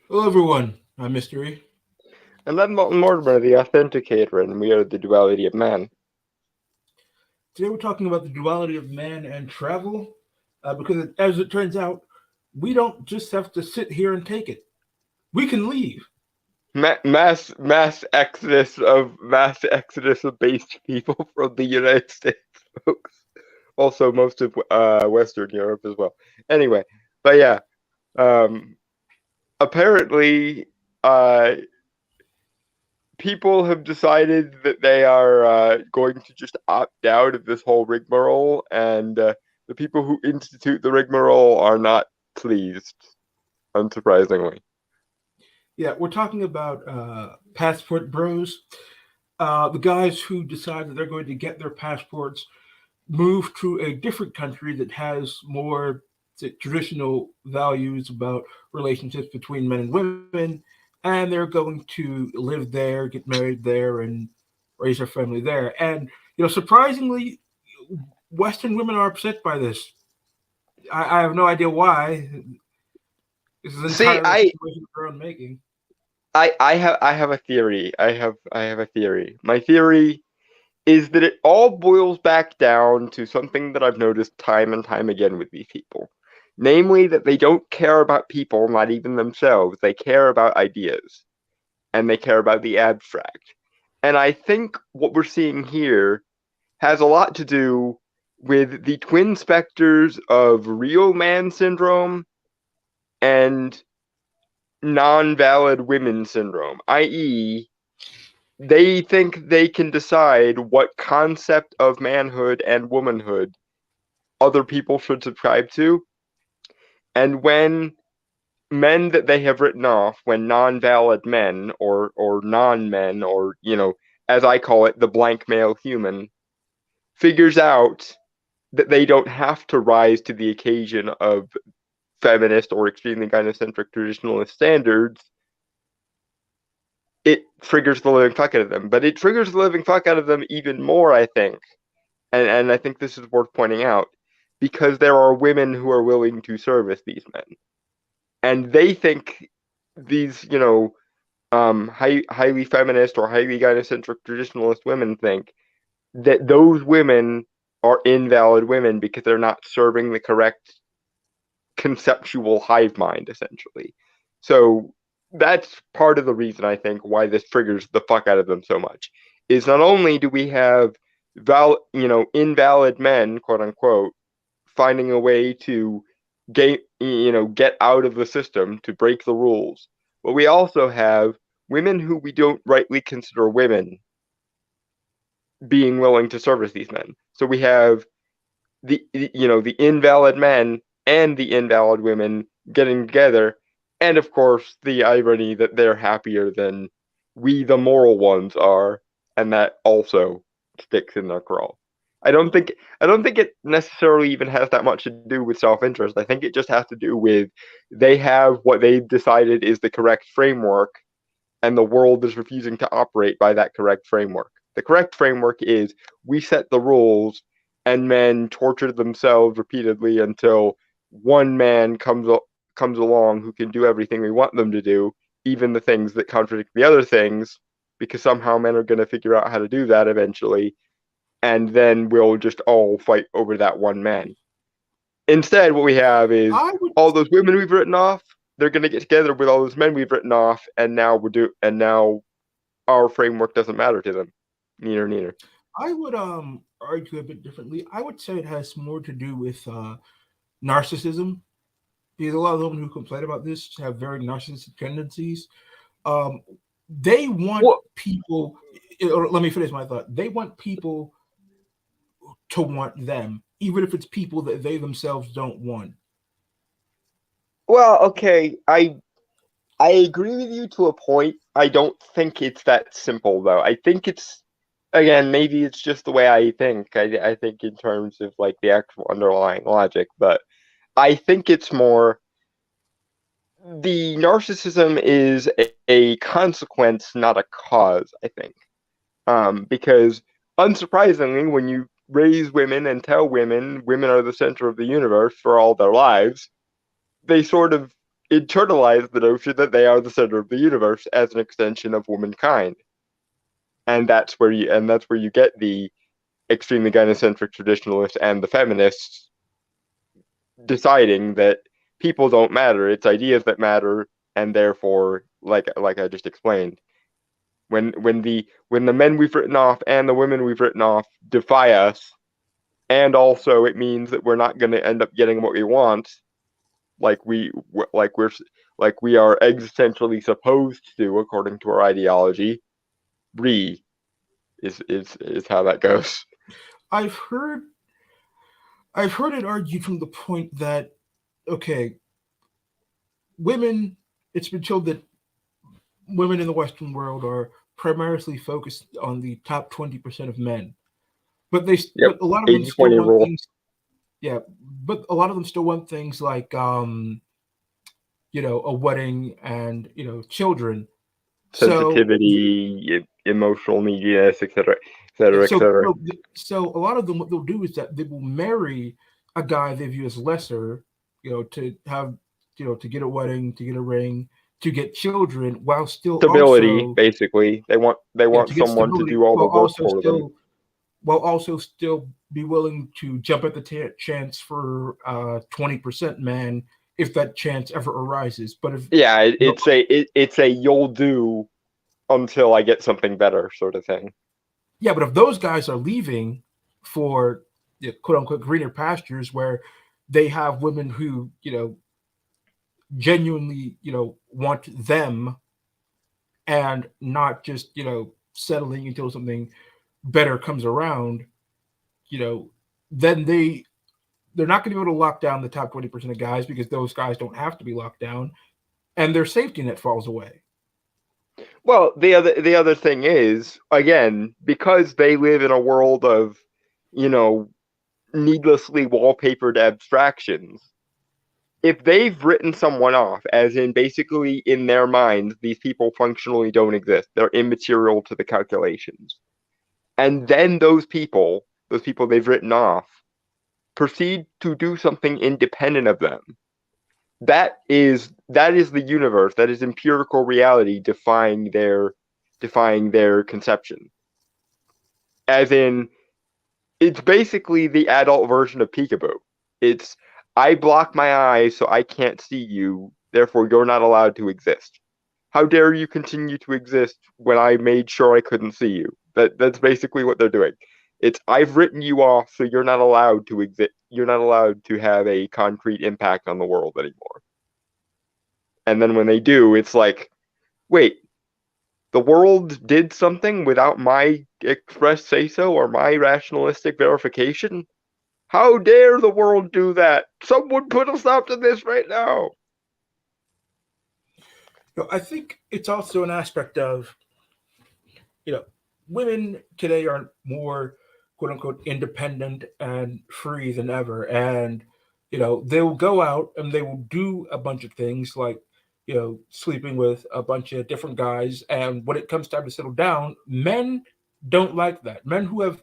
Hello, everyone. I'm Mystery. And I'm Mortimer, the Authenticator, and we are the Duality of Man. Today, we're talking about the duality of man and travel, because as it turns out, we don't just have to sit here and take it. We can leave. Mass exodus of based people from the United States, folks. Also, most of Western Europe as well. Anyway, but yeah, um, apparently, uh, people have decided that they are going to just opt out of this whole rigmarole, and the people who institute the rigmarole are not pleased, unsurprisingly. Yeah, we're talking about passport bros, the guys who decide that they're going to get their passports, move to a different country that has more traditional values about relationships between men and women, and they're going to live there, get married there, and raise their family there. And surprisingly, Western women are upset by this. I have no idea why. This is See, entirely a situation of their own making. I have a theory. I have a theory. My theory is that it all boils back down to something that I've noticed time and time again with these people. Namely, that they don't care about people, not even themselves. They care about ideas, and they care about the abstract. And I think what we're seeing here has a lot to do with the twin specters of real man syndrome and non-valid women syndrome, i.e., they think they can decide what concept of manhood and womanhood other people should subscribe to, and when men that they have written off, when non-valid men or non-men, or as I call it, the blank male human, figures out that they don't have to rise to the occasion of feminist or extremely gynocentric traditionalist standards, it triggers the living fuck out of them. But it triggers the living fuck out of them even more, I think. And I think this is worth pointing out, because there are women who are willing to service these men. And they think these, highly feminist or highly gynocentric traditionalist women think that those women are invalid women because they're not serving the correct conceptual hive mind, essentially. So that's part of the reason I think why this triggers the fuck out of them so much. Is not only do we have invalid men, quote unquote, finding a way to get out of the system to break the rules, but we also have women who we don't rightly consider women being willing to service these men. So we have the invalid men and the invalid women getting together, and of course the irony that they're happier than we the moral ones are, and that also sticks in their craw. I don't think it necessarily even has that much to do with self-interest. I think it just has to do with they have what they've decided is the correct framework, and the world is refusing to operate by that correct framework. The correct framework is we set the rules, and men torture themselves repeatedly until one man comes along who can do everything we want them to do, even the things that contradict the other things, because somehow men are going to figure out how to do that eventually, and then we'll just all fight over that one man. Instead, what we have is I would. all those women we've written off. They're going to get together with all those men we've written off, and now our framework doesn't matter to them. Neither, neither. I would argue a bit differently. I would say it has more to do with narcissism, because a lot of women who complain about this have very narcissistic tendencies. Um, they want Well, people. Or let me finish my thought. They want people to want them, even if it's people that they themselves don't want. okay. I agree with you to a point. I don't think it's that simple though. I think it's again maybe it's just the way I think. I think in terms of like the actual underlying logic, but I think it's more the narcissism is a consequence, not a cause, I think. Because unsurprisingly, when you raise women and tell women women are the center of the universe for all their lives, they sort of internalize the notion that they are the center of the universe as an extension of womankind, and that's where you get the extremely gynocentric traditionalists and the feminists deciding that people don't matter; it's ideas that matter, and therefore, like I just explained, when the men we've written off and the women we've written off defy us, and also it means that we're not going to end up getting what we want, like we like we're like we are existentially supposed to according to our ideology. Re is how that goes. I've heard I've heard it argued from the point that okay, women. It's been told that women in the Western world are primarily focused on the top 20% of men, Yep, but a lot of them still 80-20 want rule. things. Yeah, but a lot of them still want things like a wedding and children. So Sensitivity, emotional neediness, etc., yeah, etc., so etc. so so a lot of them what they'll do is that they will marry a guy they view as lesser, to have to get a wedding, to get a ring, to get children, while still Stability, also basically. They yeah want to get someone to stability, do all the work for them. while also still be willing to jump at the chance for 20% man if that chance ever arises. But if Yeah, you know, it's a you'll do until I get something better sort of thing. yeah, but if those guys are leaving for quote unquote greener pastures where they have women who genuinely want them and not just settling until something better comes around, you know, then they're not going to be able to lock down the top 20% of guys because those guys don't have to be locked down and their safety net falls away. Well, the other thing is, again, because they live in a world of, you know, needlessly wallpapered abstractions, if they've written someone off, as in basically in their minds, these people functionally don't exist, they're immaterial to the calculations. And then those people they've written off, proceed to do something independent of them. That is the universe, that is empirical reality defying their conception. As in, it's basically the adult version of peekaboo. It's I block my eyes so I can't see you, therefore you're not allowed to exist. How dare you continue to exist when I made sure I couldn't see you? That's basically what they're doing. It's I've written you off so you're not allowed to exist. You're not allowed to have a concrete impact on the world anymore. And then when they do, it's like, wait, the world did something without my express say so or my rationalistic verification? How dare the world do that? Someone put a stop to this right now. I think it's also an aspect of you know, women today are more quote unquote independent and free than ever. And, they will go out and they will do a bunch of things like, sleeping with a bunch of different guys. And when it comes time to settle down, men don't like that. Men who have,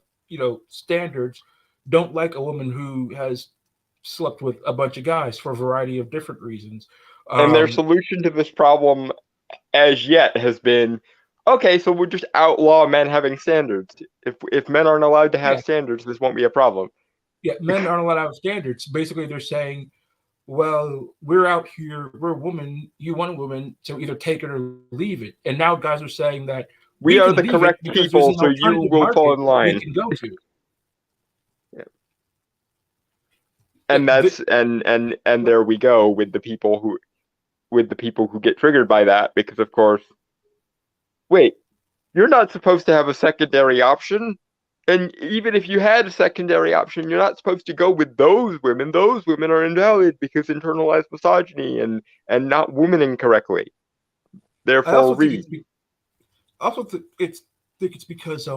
standards don't like a woman who has slept with a bunch of guys for a variety of different reasons. And their Um, solution to this problem as yet has been, okay, so we'll just outlaw men having standards. If men aren't allowed to have yeah, standards, this won't be a problem. yeah, men aren't allowed to have standards. Basically, they're saying, well, we're out here, we're a woman, you want a woman, so either take it or leave it. And now guys are saying that we We can are the leave it correct because there's people, an so you alternative will fall market in we line. can go to. Yeah. Yeah, And that's and there we go with the people who get triggered by that because of course, wait, you're not supposed to have a secondary option. And even if you had a secondary option, you're not supposed to go with those women. Those women are invalid because internalized misogyny and not womaning correctly. I Therefore, also think read. think it's because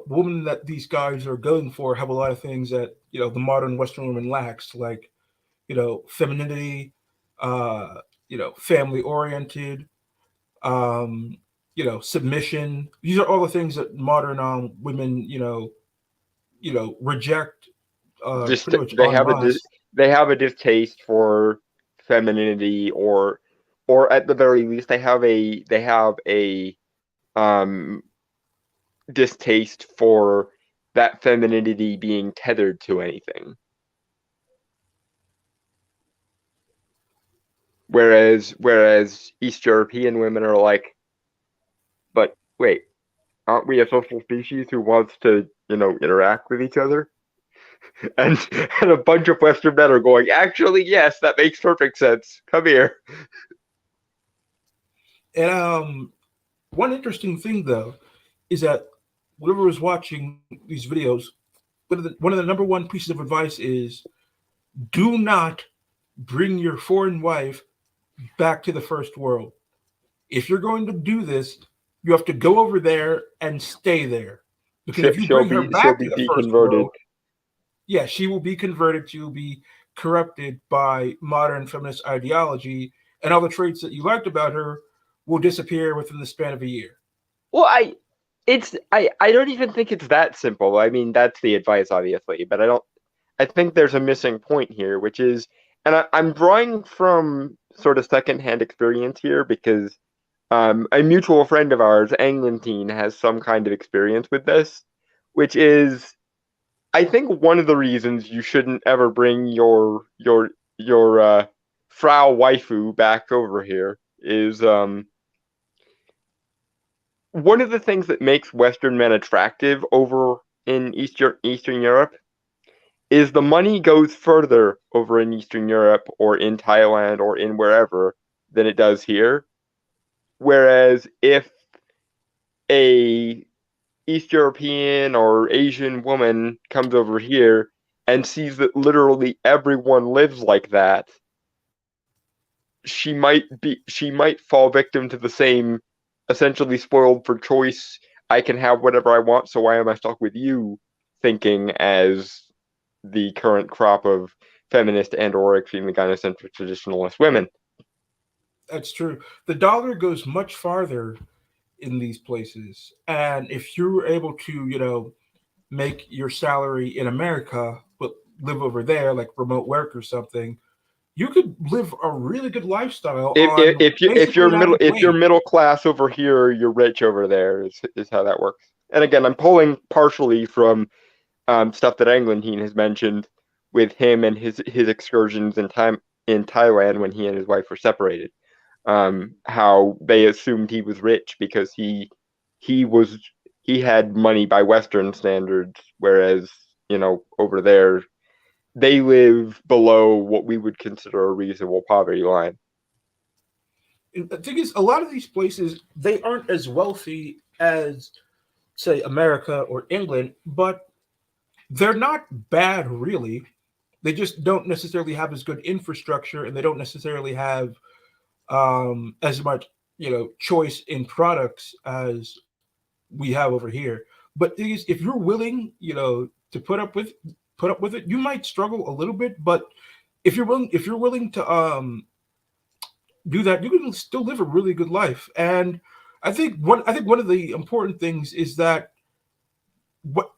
women that these guys are going for have a lot of things that the modern Western woman lacks, like femininity, family oriented, um, submission. These are all the things that modern women, reject Just pretty much they en have masse. they have a distaste for femininity, or at the very least they have a um distaste for that femininity being tethered to anything. Whereas East European women are like, but wait, aren't we a social species who wants to, interact with each other? And and a bunch of Western men are going, actually, yes, that makes perfect sense. Come here. And one interesting thing though is that whoever was watching these videos, one of the number one pieces of advice is do not bring your foreign wife back to the first world. If you're going to do this, you have to go over there and stay there. Because if you She'll bring her be she'll back to be the first world, deconverted. yeah, she will be converted. She will be corrupted by modern feminist ideology, and all the traits that you liked about her will disappear within the span of a year. Well, I don't even think it's that simple. I mean, that's the advice, obviously, but I think there's a missing point here, which is, and I'm drawing from sort of secondhand experience here because a mutual friend of ours, Anglantine, has some kind of experience with this, which is, I think one of the reasons you shouldn't ever bring your Frau waifu back over here is one of the things that makes Western men attractive over in Eastern Europe is the money goes further over in Eastern Europe or in Thailand or in wherever than it does here. Whereas if a East European or Asian woman comes over here and sees that literally everyone lives like that, she might fall victim to the same essentially spoiled for choice, I can have whatever I want, so why am I stuck with you thinking as the current crop of feminist and or extremely gynocentric traditionalist women. That's true. The dollar goes much farther in these places, and if you're able to, make your salary in America but live over there, like remote work or something, you could live a really good lifestyle If, on if basically you're an middle average if you're wage. middle class over here, you're rich over there is how that works. And again, I'm pulling partially from stuff that Englundine has mentioned with him and his excursions in Thailand when he and his wife were separated. How they assumed he was rich because he was he had money by Western standards, whereas over there they live below what we would consider a reasonable poverty line. And the thing is, a lot of these places they aren't as wealthy as, say, America or England, but they're not bad really. They just don't necessarily have as good infrastructure, and they don't necessarily have as much choice in products as we have over here. But thing is, if you're willing, to put up with it, you might struggle a little bit, but if you're willing to do that, you can still live a really good life. And I think one of the important things what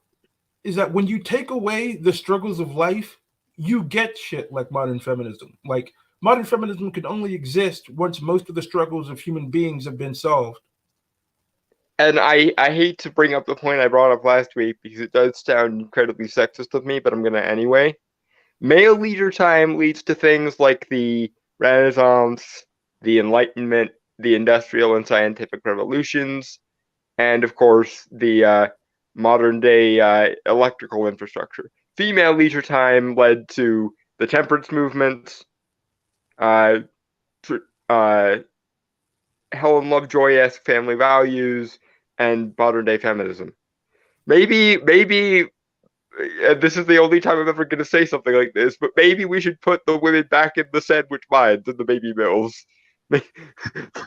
is that when you take away the struggles of life, you get shit like modern feminism. Like modern feminism can only exist once most of the struggles of human beings have been solved. And I hate to bring up the point I brought up last week because it does sound incredibly sexist of me, but I'm gonna anyway. Male leisure time leads to things like the Renaissance, the Enlightenment, the Industrial and Scientific Revolutions, and of course the modern day electrical infrastructure. Female leisure time led to the temperance movement, uh, uh, Helen Lovejoy-esque family values, and modern day feminism. Maybe this is the only time I'm ever going to say something like this, but maybe we should put the women back in the sandwich mines and the baby mills.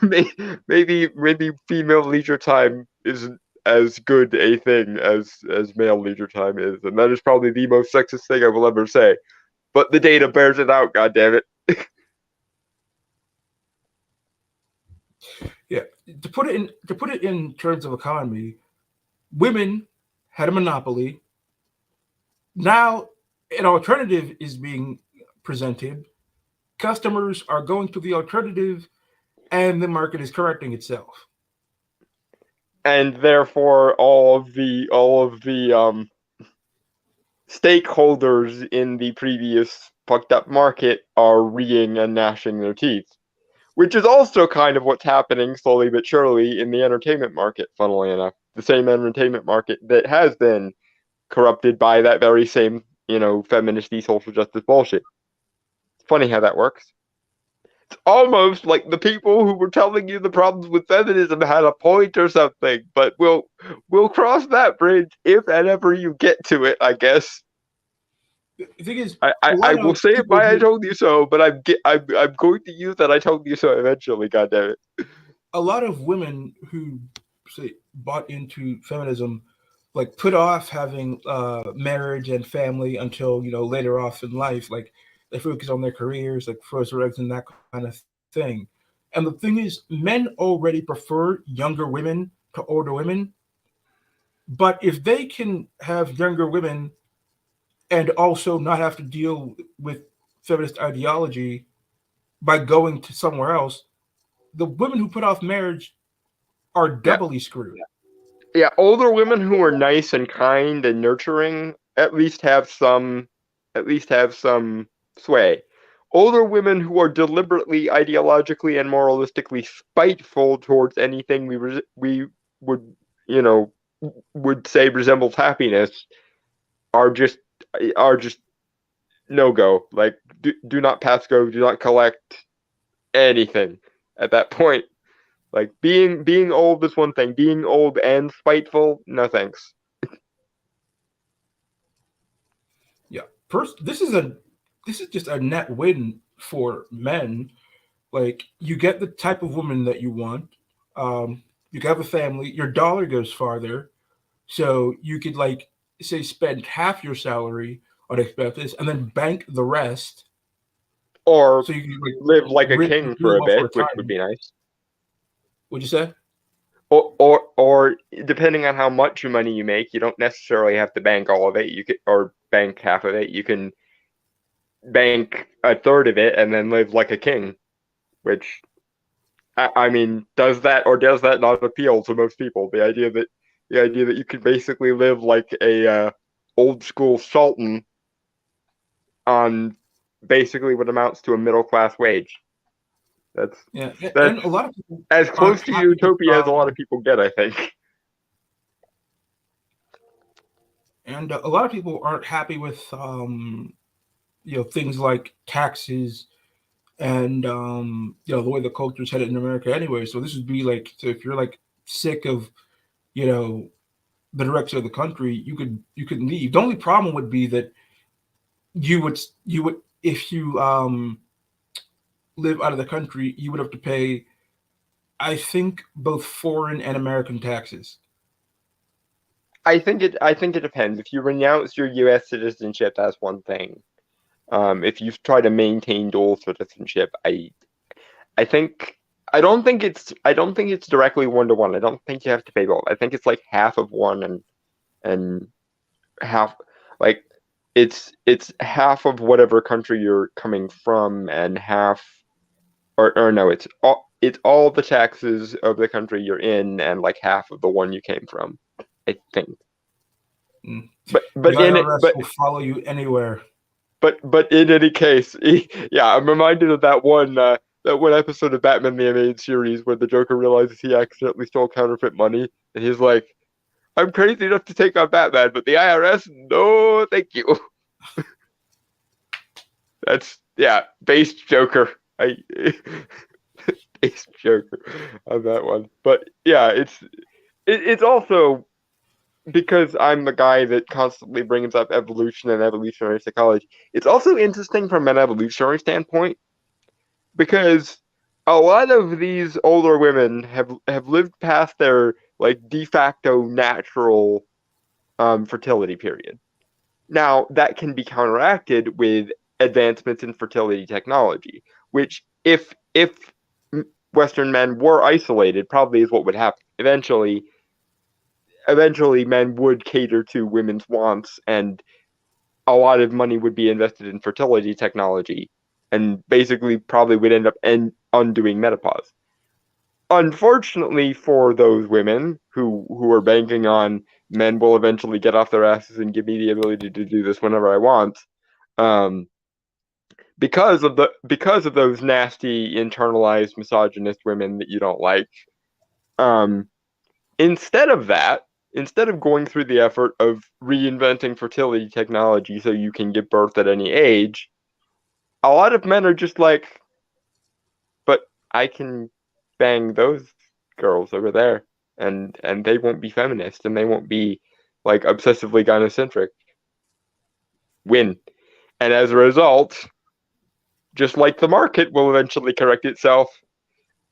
Maybe female leisure time isn't as good a thing as male leisure time is, and that is probably the most sexist thing I will ever say. But the data bears it out. God damn it! Yeah, to put it in terms of economy, women had a monopoly. Now an alternative is being presented, customers are going to the alternative, and the market is correcting itself. And therefore all of the stakeholders in the previous fucked up market are reeing and gnashing their teeth, which is also kind of what's happening slowly but surely in the entertainment market, funnily enough. The same entertainment market that has been corrupted by that very same, feministy social justice bullshit. It's funny how that works. It's almost like the people who were telling you the problems with feminism had a point or something, but we'll cross that bridge if and ever you get to it, I guess. The thing is, I, a I lot will of say it people by I who told you so, but I'm going to use that I told you so eventually. God damn it! a lot of women who say bought into feminism like put off having marriage and family until later off in life. Like they focus on their careers, like froze their eggs and that kind of thing. And the thing is, men already prefer younger women to older women. But if they can have younger women and also not have to deal with feminist ideology by going to somewhere else, the women who put off marriage are Yeah, doubly screwed. yeah. Older women who are nice and kind and nurturing at least have some sway. Older women who are deliberately ideologically and moralistically spiteful towards anything we would you know would say resembles happiness are just are just no go. Like do not pass go, do not collect anything at that point. Like being old is one thing. Being old and spiteful, no thanks. Yeah. First, this is just a net win for men. Like you get the type of woman that you want. You have a family. Your dollar goes farther, so you could like say spend half your salary on expenses and then bank the rest, Or so you can like live like a king do for a well for bit, which would retirement. be nice. Would you say? Or depending on how much money you make, you don't necessarily have to bank all of it. You could or bank half of it. You can bank a third of it and then live like a king. Which I mean, does that not appeal to most people? The idea that you can basically live like a old school sultan on basically what amounts to a middle class wage. That's Yeah, and that's a lot of people as aren't close to happy with utopia as a lot of people get, I think. and a lot of people aren't happy with things like taxes and the way the culture's headed in America anyway. So this would be like, so if you're like sick of you know the direction of the country, you could leave. The only problem would be that you would if you live out of the country, you would have to pay, I think, both foreign and American taxes. I think it depends. If you renounce your U.S. citizenship, that's one thing. If you try to maintain dual citizenship, I think I don't think it's directly 1-to-1. I don't think you have to pay both. I think it's like half of one and half like it's half of whatever country you're coming from and half or no, it's all the taxes of the country you're in and like half of the one you came from. I think. Mm. The But in it IRS will follow you anywhere. but in any case, yeah, I'm reminded of that one episode of Batman the Animated Series where the Joker realizes he accidentally stole counterfeit money, and he's like, "I'm crazy enough to take on Batman, but the IRS, no, thank you." That's yeah, based Joker. I based Joker on that one, but yeah, it's also because I'm the guy that constantly brings up evolution and evolutionary psychology. It's also interesting from an evolutionary standpoint because a lot of these older women have lived past their like de facto natural fertility period. Now that can be counteracted with advancements in fertility technology, which if Western men were isolated, probably is what would happen. Eventually men would cater to women's wants and a lot of money would be invested in fertility technology and basically probably would end up undoing menopause. Unfortunately for those women who are banking on men will eventually get off their asses and give me the ability to do this whenever I want, um, because of those nasty internalized misogynist women that you don't like, um, instead of that, instead of going through the effort of reinventing fertility technology so you can give birth at any age, a lot of men are just like, but I can bang those girls over there, and they won't be feminist, and they won't be like obsessively gynocentric. Win. And as a result, just like the market will eventually correct itself,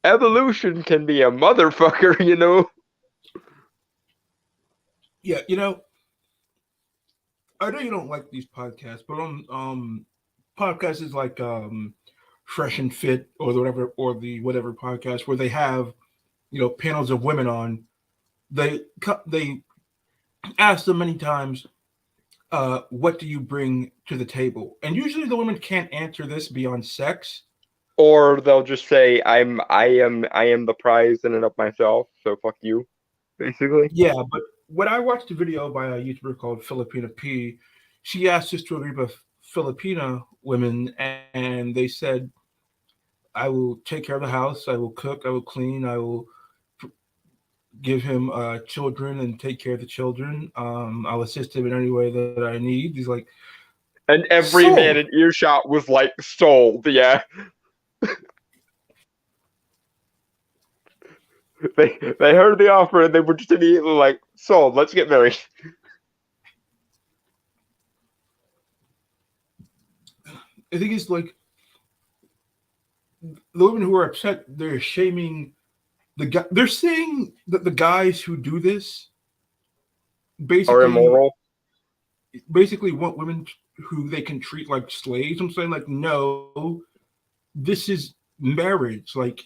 evolution can be a motherfucker, you know? Yeah, I know you don't like these podcasts, but on podcasts is like Fresh and Fit or the whatever podcast where they have panels of women on. They ask them many times, what do you bring to the table? And usually the women can't answer this beyond sex. Or they'll just say, I am the prize in and of myself, so fuck you, basically. Yeah, but when I watched a video by a YouTuber called Filipina P, she asked this to a group of Filipina women, and they said, I will take care of the house, I will cook, I will clean, I will give him children and take care of the children. I'll assist him in any way that I need. He's like, And every man sold. in earshot was like, sold, yeah. They heard the offer and they were just immediately like, sold, let's get married. I think it's like the women who are upset, they're shaming the guy. They're saying that the guys who do this Or basically immoral. basically want women who they can treat like slaves. I'm saying like, no, this is marriage. Like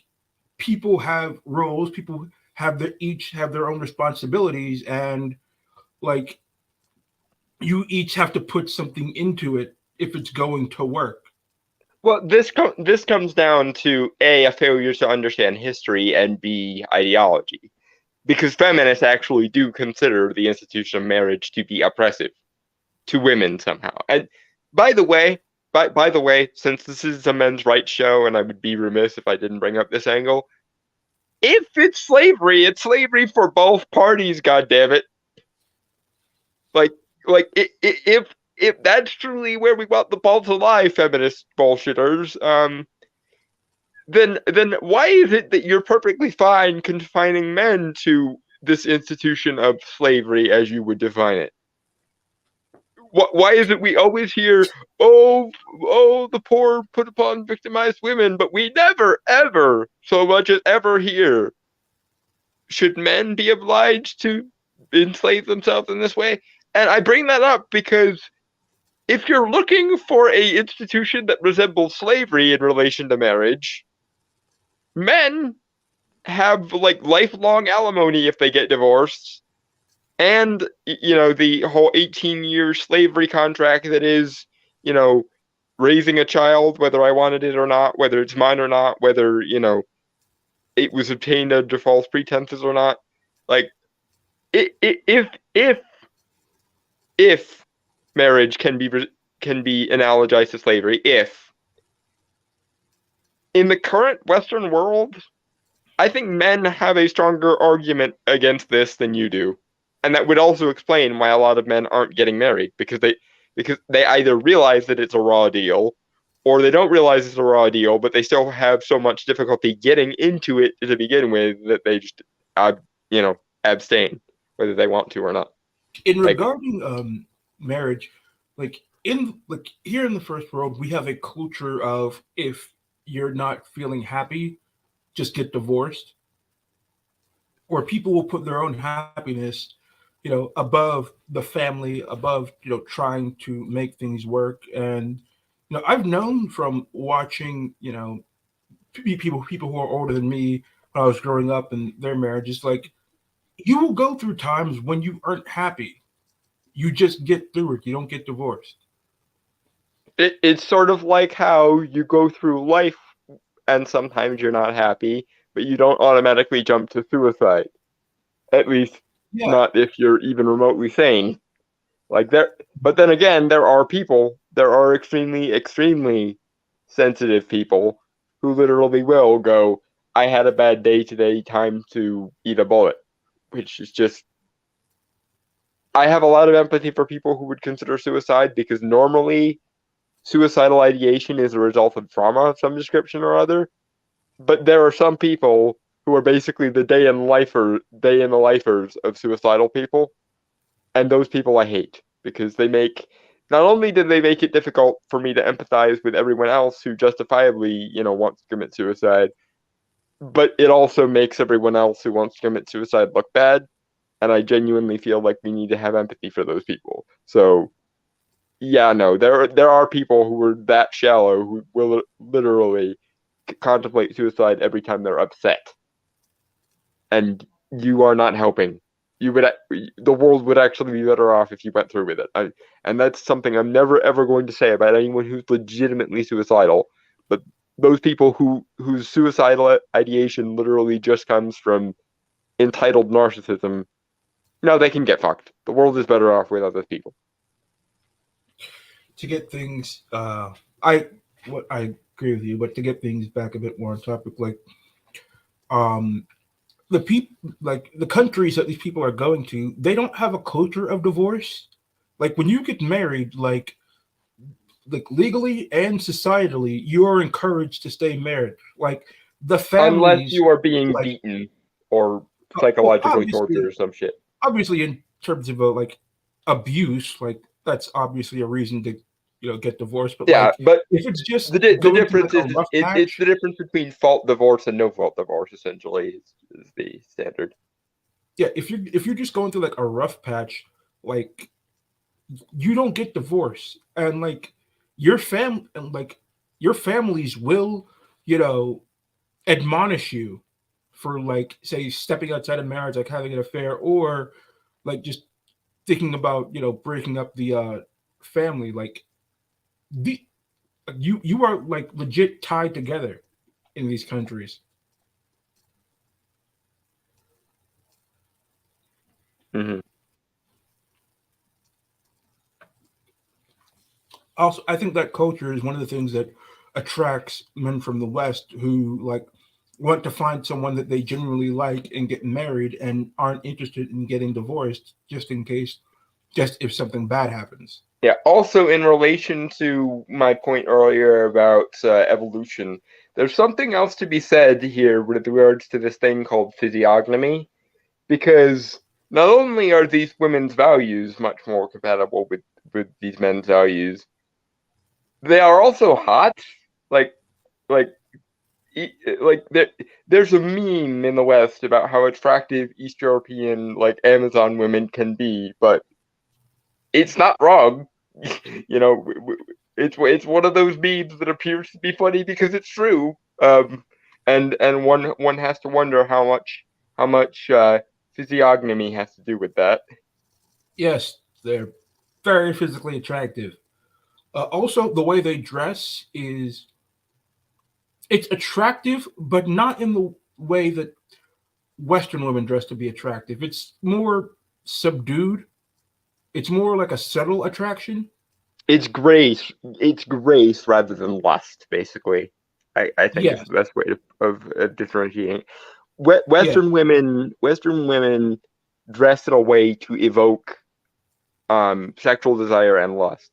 people have roles, people have their each have their own responsibilities, and like you each have to put something into it if it's going to work. Well, this comes down to a failure to understand history and b ideology, because feminists actually do consider the institution of marriage to be oppressive to women somehow. And by the way, by the way, since this is a men's rights show, and I would be remiss if I didn't bring up this angle, if it's slavery for both parties. God damn it! Like if that's truly where we want the ball to lie, feminist bullshitters, then why is it that you're perfectly fine confining men to this institution of slavery as you would define it? Why is it we always hear, the poor put upon victimized women, but we never, ever, so much as ever hear, should men be obliged to enslave themselves in this way? And I bring that up because if you're looking for a institution that resembles slavery in relation to marriage, men have like lifelong alimony if they get divorced, and the whole 18-year slavery contract that is, you know, raising a child whether I wanted it or not, whether it's mine or not, whether it was obtained under false pretenses or not. Like, if if marriage can be analogized to slavery, if in the current Western world, I think men have a stronger argument against this than you do. And that would also explain why a lot of men aren't getting married, because they either realize that it's a raw deal, or they don't realize it's a raw deal, but they still have so much difficulty getting into it to begin with that they just abstain, whether they want to or not. In Like, regarding marriage, like here in the first world, we have a culture of if you're not feeling happy, just get divorced. Or people will put their own happiness, above the family, above trying to make things work. And I've known from watching people who are older than me when I was growing up and their marriages, like you will go through times when you aren't happy. You just get through it. You don't get divorced. it's sort of like how you go through life and sometimes you're not happy, but you don't automatically jump to suicide. At least Yeah, not if you're even remotely sane. Like there, but then again, there are extremely sensitive people who literally will go, I had a bad day today, time to eat a bullet, which is just, I have a lot of empathy for people who would consider suicide because normally suicidal ideation is a result of trauma of some description or other. But there are some people who are basically the day in the lifers of suicidal people, and those people I hate because they make, not only do they make it difficult for me to empathize with everyone else who justifiably, wants to commit suicide, but it also makes everyone else who wants to commit suicide look bad. And I genuinely feel like we need to have empathy for those people. So yeah, no, there are people who are that shallow who will literally contemplate suicide every time they're upset, and you are not helping. The world would actually be better off if you went through with it. And that's something I'm never ever going to say about anyone who's legitimately suicidal. But those people whose suicidal ideation literally just comes from entitled narcissism, no, they can get fucked. The world is better off without those people. to get things, I what I agree with you, but to get things back a bit more on topic, like um, the people, like the countries that these people are going to, they don't have a culture of divorce. Like when you get married, like legally and societally, you are encouraged to stay married. Like the Unless families, you are being like beaten or well, psychologically tortured or some shit. obviously, in terms of like abuse, like that's obviously a reason to get divorced. But Yeah, like but if it's just the going through like difference a is rough it's the patch, difference between fault divorce and no fault divorce. Essentially, is the standard. yeah, if you're just going through like a rough patch, like you don't get divorced, and like your families will, you know, admonish you for like say stepping outside of marriage, like having an affair, or like just thinking about breaking up the family. Like the you are like legit tied together in these countries. Hmm. Also, I think that culture is one of the things that attracts men from the West who like want to find someone that they genuinely like and get married and aren't interested in getting divorced just in case, just if something bad happens. Yeah. Also, in relation to my point earlier about evolution, there's something else to be said here with regards to this thing called physiognomy, because not only are these women's values much more compatible with these men's values, they are also hot. Like like there's a meme in the West about how attractive East European like Amazon women can be, but it's not wrong. you know, it's one of those memes that appears to be funny because it's true. And one has to wonder how much physiognomy has to do with that. Yes, they're very physically attractive. Also, the way they dress is it's attractive, but not in the way that Western women dress to be attractive. It's more subdued. It's more like a subtle attraction. It's grace. It's grace rather than lust, basically. I think is Yes, the best way of differentiating. yes. Western women dress in a way to evoke sexual desire and lust.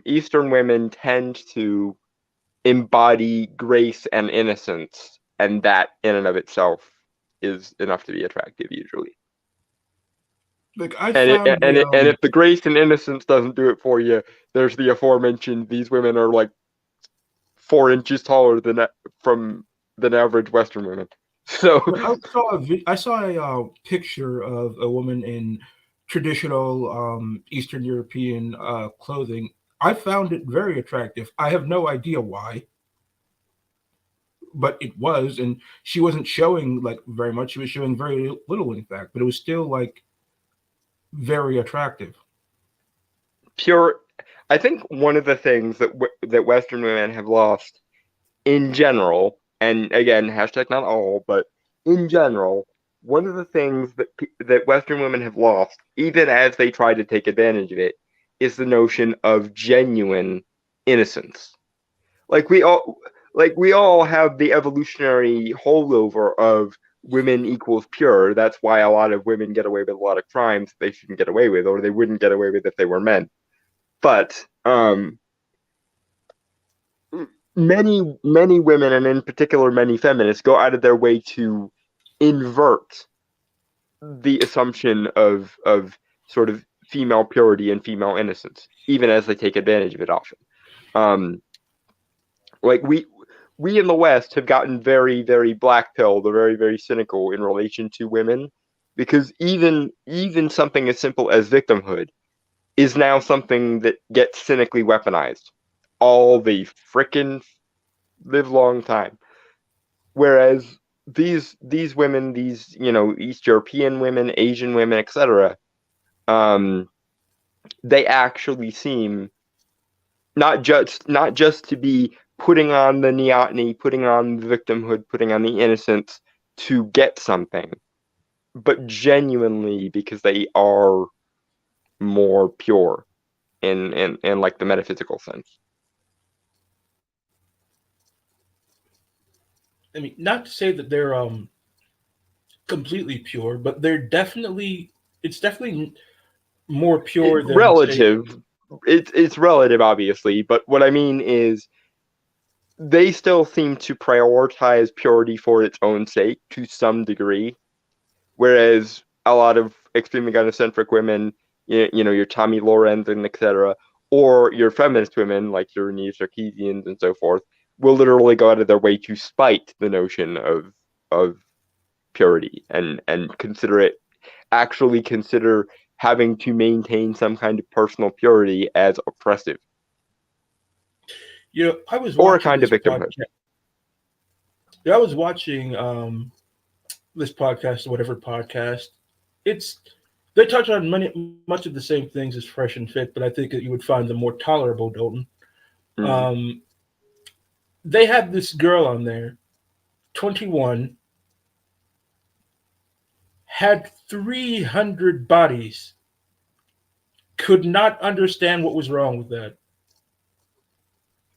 Eastern women tend to embody grace and innocence, and that in and of itself is enough to be attractive usually. Like I And found and if the grace and innocence doesn't do it for you, there's the aforementioned. These women are like 4 inches taller from than average Western women. So but I saw a picture of a woman in traditional Eastern European clothing. I found it very attractive. I have no idea why, but it was, and she wasn't showing like very much. She was showing very little, in fact, but it was still like very attractive. pure. I think one of the things that Western women have lost in general, and again, hashtag not all, but in general, one of the things that Western women have lost, even as they try to take advantage of it, is the notion of genuine innocence. Like we all, like we all have the evolutionary holdover of women equals pure. That's why a lot of women get away with a lot of crimes they shouldn't get away with, or they wouldn't get away with if they were men. But many women, and in particular many feminists, go out of their way to invert the assumption of sort of female purity and female innocence, even as they take advantage of it often. Um, like we in the West have gotten very, very black pilled or very, very cynical in relation to women, because even something as simple as victimhood is now something that gets cynically weaponized all the frickin' live long time. Whereas these women, these East European women, Asian women, etc., um, they actually seem not just to be putting on the neoteny, putting on the victimhood, putting on the innocence to get something, but genuinely because they are more pure in like the metaphysical sense. I mean, not to say that they're completely pure, but they're definitely it's definitely more pure than say. Relative, it's relative, obviously, but what I mean is they still seem to prioritize purity for its own sake to some degree, whereas a lot of extremely gynocentric women, your Tommy Lorenz and etc., or your feminist women like your Neve Sarkeesians and so forth, will literally go out of their way to spite the notion of purity and consider having to maintain some kind of personal purity as oppressive I was or a watching kind of this victimhood. podcast. Yeah, I was watching this podcast, whatever podcast. It's they touch on much of the same things as Fresh and Fit, but I think that you would find them more tolerable, Dalton. Mm. Um, they had this girl on there, 21, had 300 bodies, could not understand what was wrong with that.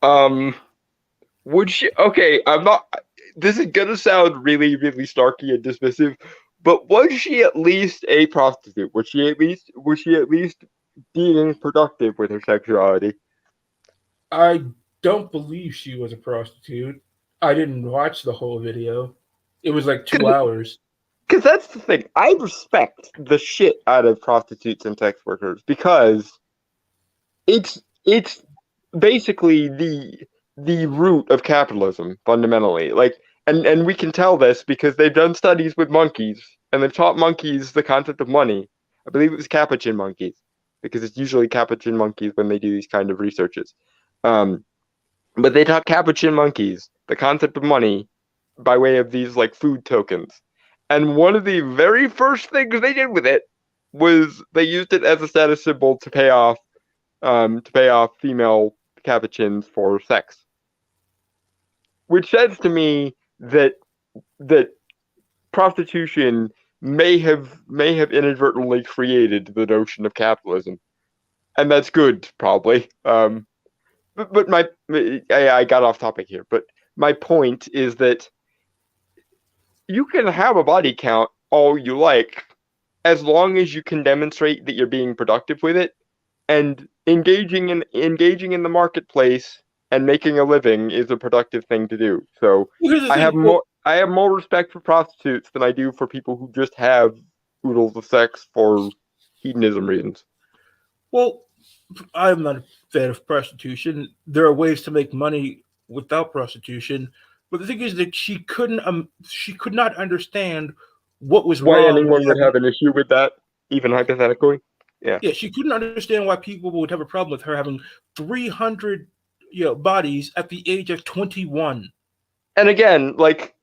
Um, would she? Okay, I'm not. This is gonna sound really, really snarky and dismissive, but was she at least a prostitute? Was she at least being productive with her sexuality? I don't believe she was a prostitute. I didn't watch the whole video. It was like 2 hours. Because that's the thing. I respect the shit out of prostitutes and sex workers because it's basically the root of capitalism fundamentally. Like, and we can tell this because they've done studies with monkeys and they've taught monkeys the concept of money. I believe it was capuchin monkeys because it's usually capuchin monkeys when they do these kind of researches. Um, but they taught capuchin monkeys the concept of money by way of these like food tokens. And one of the very first things they did with it was they used it as a status symbol to pay off female capuchins for sex, which says to me that prostitution may have inadvertently created the notion of capitalism, and that's good probably. But I got off topic here. But my point is that you can have a body count all you like, as long as you can demonstrate that you're being productive with it and engaging in the marketplace and making a living is a productive thing to do. So Well, here's the I have thing. Well, more respect for prostitutes than I do for people who just have oodles of sex for hedonism reasons. well, I'm not a fan of prostitution. There are ways to make money without prostitution, but the thing is that she could not understand what was Why wrong with anyone would having. have an issue with that, even hypothetically? Yeah. Yeah, she couldn't understand why people would have a problem with her having 300 bodies at the age of 21. And again, like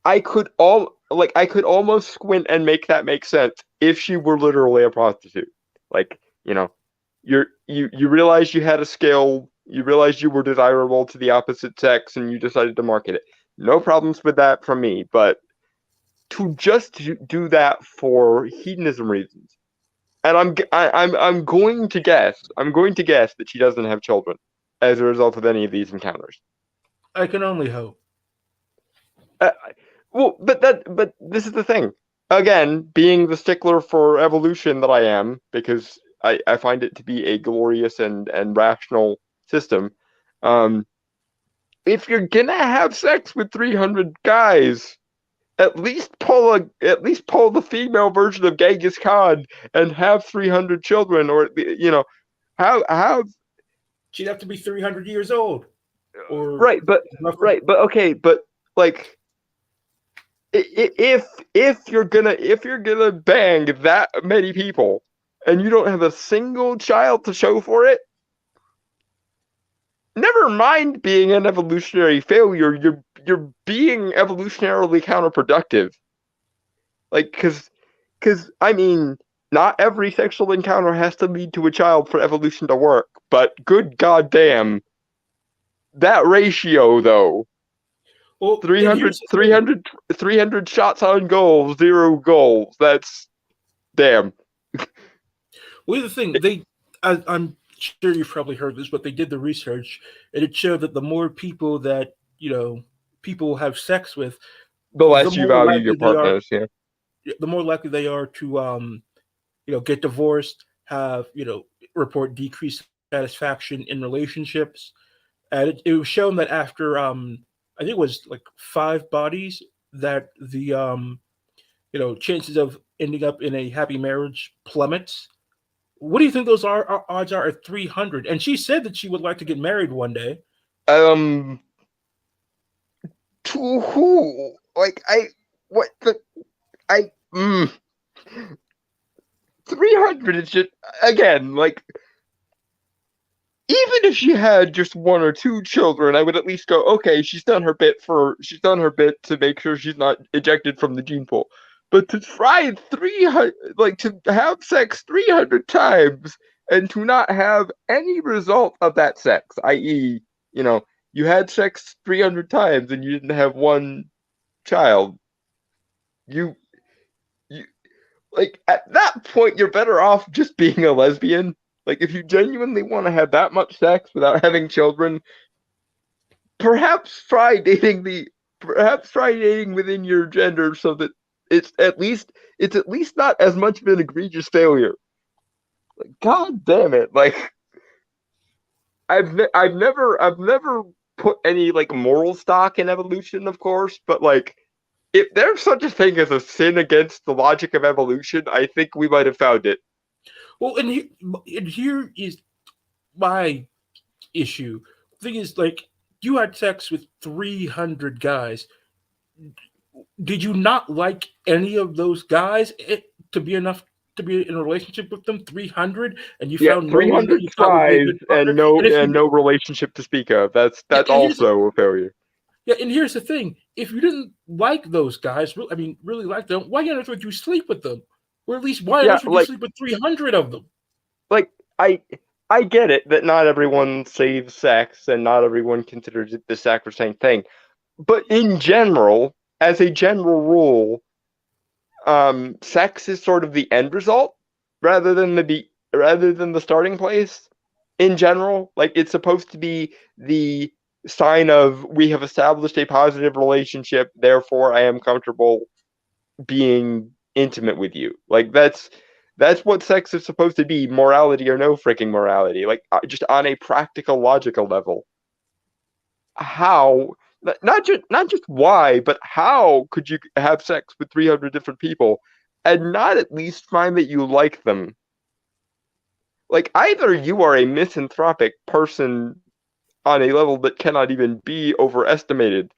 I could almost squint and make that make sense if she were literally a prostitute. Like, You realized you had a skill, you realized you were desirable to the opposite sex, and you decided to market it. No problems with that from me, but to just do that for hedonism reasons, and I'm going to guess that she doesn't have children as a result of any of these encounters. I can only hope. Uh, but this is the thing. Again, being the stickler for evolution that I am, because I find it to be a glorious and rational system. Um, if you're gonna have sex with 300 guys, at least pull the female version of Genghis Khan and have 300 children, or have She'd have to be 300 years old, or right, but roughly. right, but okay, but like if you're gonna bang that many people and you don't have a single child to show for it, never mind being an evolutionary failure, you're being evolutionarily counterproductive. Like, because I mean, not every sexual encounter has to lead to a child for evolution to work, but good goddamn, that ratio though. Well, and 300, here's the thing. 300, 300 shots on goal, 0 goals. That's damn. Well, the thing I'm sure you've probably heard this, but they did the research, and it showed that the more people that people have sex with, The the less you more value your likely they are. partners, yeah. The more likely they are to get divorced, have report decreased satisfaction in relationships, and it was shown that after I think it was like 5 bodies that the chances of ending up in a happy marriage plummets. What do you think those odds are at 300? And she said that she would like to get married one day. Um, to who? Like what the I 300 is just again like even if she had just 1 or 2 children, I would at least go, okay, she's done her bit to make sure she's not ejected from the gene pool. But to try 300, like to have sex 300 times and to not have any result of that sex, i.e., you had sex 300 times and you didn't have one child, you, you, like, at that point, you're better off just being a lesbian. Like, if you genuinely want to have that much sex without having children, perhaps try dating within your gender so that it's at least not as much of an egregious failure. Like, God damn it! Like, I've never put any like moral stock in evolution, of course, but like if there's such a thing as a sin against the logic of evolution, I think we might have found it. Well, and here is my issue. The thing is, like, you had sex with 300 guys. Did you not like any of those guys to be enough to be in a relationship with them? 300, and you Yeah, found no one that 300 you thought would be a tries good partner. And if and you no relationship to speak of. yeah, That's also a failure. and here's the thing: if you didn't like those guys, I mean, really like them, why on earth would you sleep with them? Or at least why on Yeah, earth would you sleep with 300 of them? like I I get it that not everyone saves sex and not everyone considers it the sacrosanct thing. But in general, as a general rule, sex is sort of the end result rather than the starting place. In general, like it's supposed to be the sign of we have established a positive relationship, therefore I am comfortable being intimate with you. Like that's what sex is supposed to be, morality or no freaking morality. Like just on a practical logical level. How not just why, but how could you have sex with 300 different people and not at least find that you like them? Like either you are a misanthropic person on a level that cannot even be overestimated,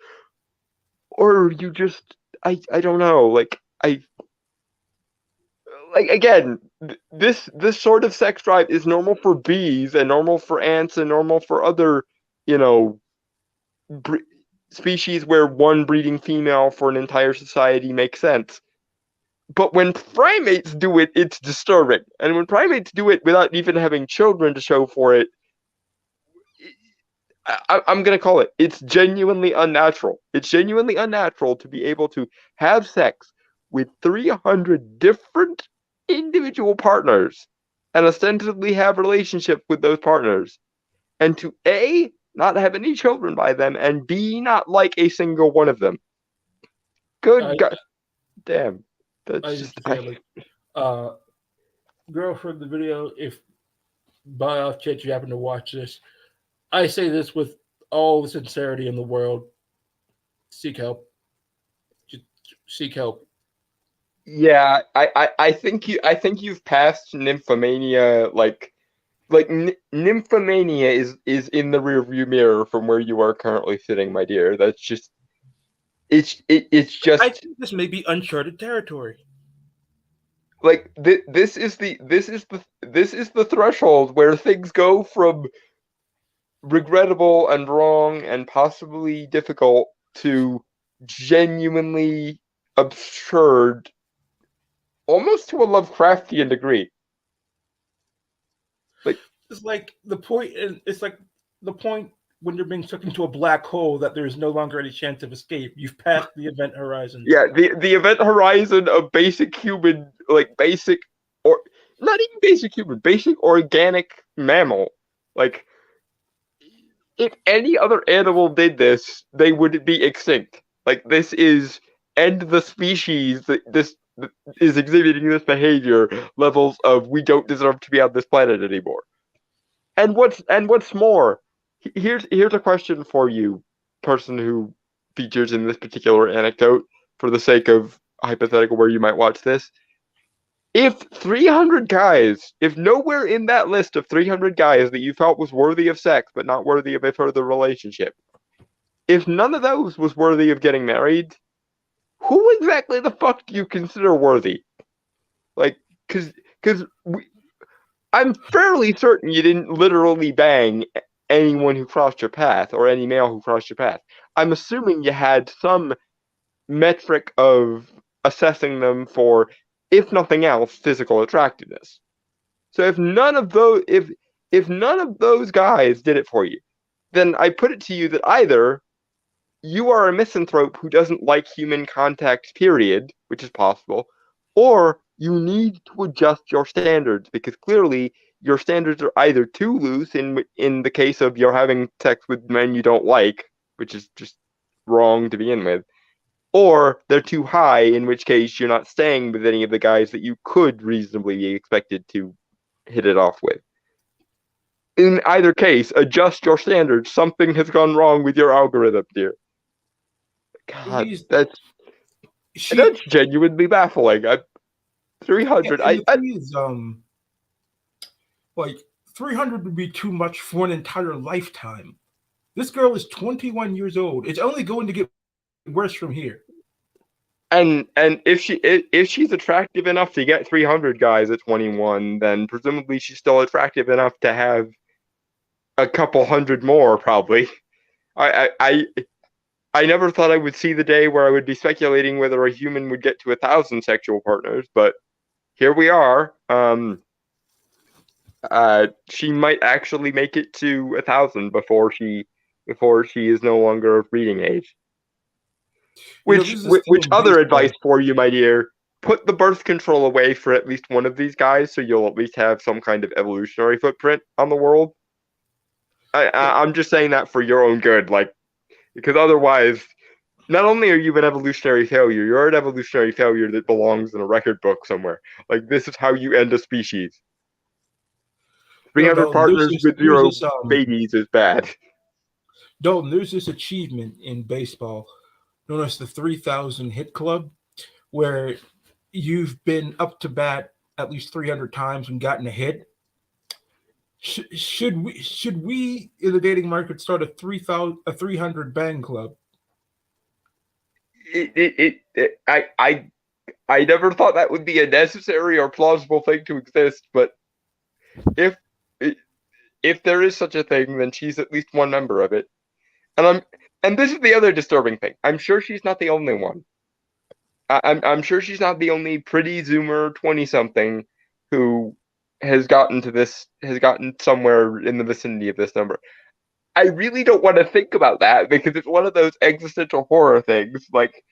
or you just I don't know. Like again, this sort of sex drive is normal for bees and normal for ants and normal for other you know bre- species where one breeding female for an entire society makes sense. but when primates do it, it's disturbing. And when primates do it without even having children to show for it, I'm going to call it, it's genuinely unnatural. It's genuinely unnatural to be able to have sex with 300 different individual partners and ostensibly have relationship with those partners, and to A, not have any children by them, and B, not like a single one of them. Good I God damn. I That's just just, say like, uh, girl from the video. If by off chance you happen to watch this, I say this with all the sincerity in the world: seek help. Just seek help. yeah, I think you've passed nymphomania, nymphomania is in the rearview mirror from where you are currently sitting, my dear. That's just it's I just think this may be uncharted territory. like this is the threshold where things go from regrettable and wrong and possibly difficult to genuinely absurd, almost to a Lovecraftian degree. Like, It's like the point. It's like the point when you're being sucked into a black hole that there is no longer any chance of escape. You've passed the event horizon. yeah, the event horizon of basic human, like basic or not even basic human, basic organic mammal. Like, if any other animal did this, they would be extinct. Like, this is end the species. This is exhibiting this behavior levels of we don't deserve to be on this planet anymore. And what's more, here's a question for you, person who features in this particular anecdote, for the sake of hypothetical where you might watch this. If 300 guys, if nowhere in that list of 300 guys that you felt was worthy of sex but not worthy of a further relationship, if none of those was worthy of getting married, who exactly the fuck do you consider worthy? Like, because I'm fairly certain you didn't literally bang anyone who crossed your path or any male who crossed your path. I'm assuming you had some metric of assessing them for, if nothing else, physical attractiveness. So if none of those guys did it for you, then I put it to you that either you are a misanthrope who doesn't like human contact, period, which is possible, or you need to adjust your standards because clearly your standards are either too loose in the case of you're having sex with men you don't like, which is just wrong to begin with, or they're too high, in which case you're not staying with any of the guys that you could reasonably be expected to hit it off with. In either case, adjust your standards. Something has gone wrong with your algorithm, dear. God, These that's she genuinely baffling. I yeah, 300. and the thing is, like 300 would be too much for an entire lifetime. This girl is 21 years old. It's only going to get worse from here. And if she's attractive enough to get 300 guys at 21, then presumably she's still attractive enough to have a couple hundred more, probably. I never thought I would see the day where I would be speculating whether a human would get to 1,000 sexual partners, but here we are. She might actually make it to 1,000 before she is no longer of breeding age. This is still Which in other advice baseball. for you, my dear? Put the birth control away for at least one of these guys, so you'll at least have some kind of evolutionary footprint on the world. Yeah, I'm just saying that for your own good, like, because otherwise, not only are you an evolutionary failure, you're an evolutionary failure that belongs in a record book somewhere. Like, this is how you end a species. 300 Dalton, partners with there's zero this babies is bad. Dalton, there's this achievement in baseball known as the 3,000 hit club, where you've been up to bat at least 300 times and gotten a hit. Should we in the dating market start a 300 bang club? I never thought that would be a necessary or plausible thing to exist, but if if there is such a thing, then she's at least one member of it. And I'm and this is the other disturbing thing. I'm sure she's not the only one. I'm sure she's not the only pretty Zoomer 20-something who has gotten somewhere in the vicinity of this number. I really don't want to think about that because it's one of those existential horror things. Like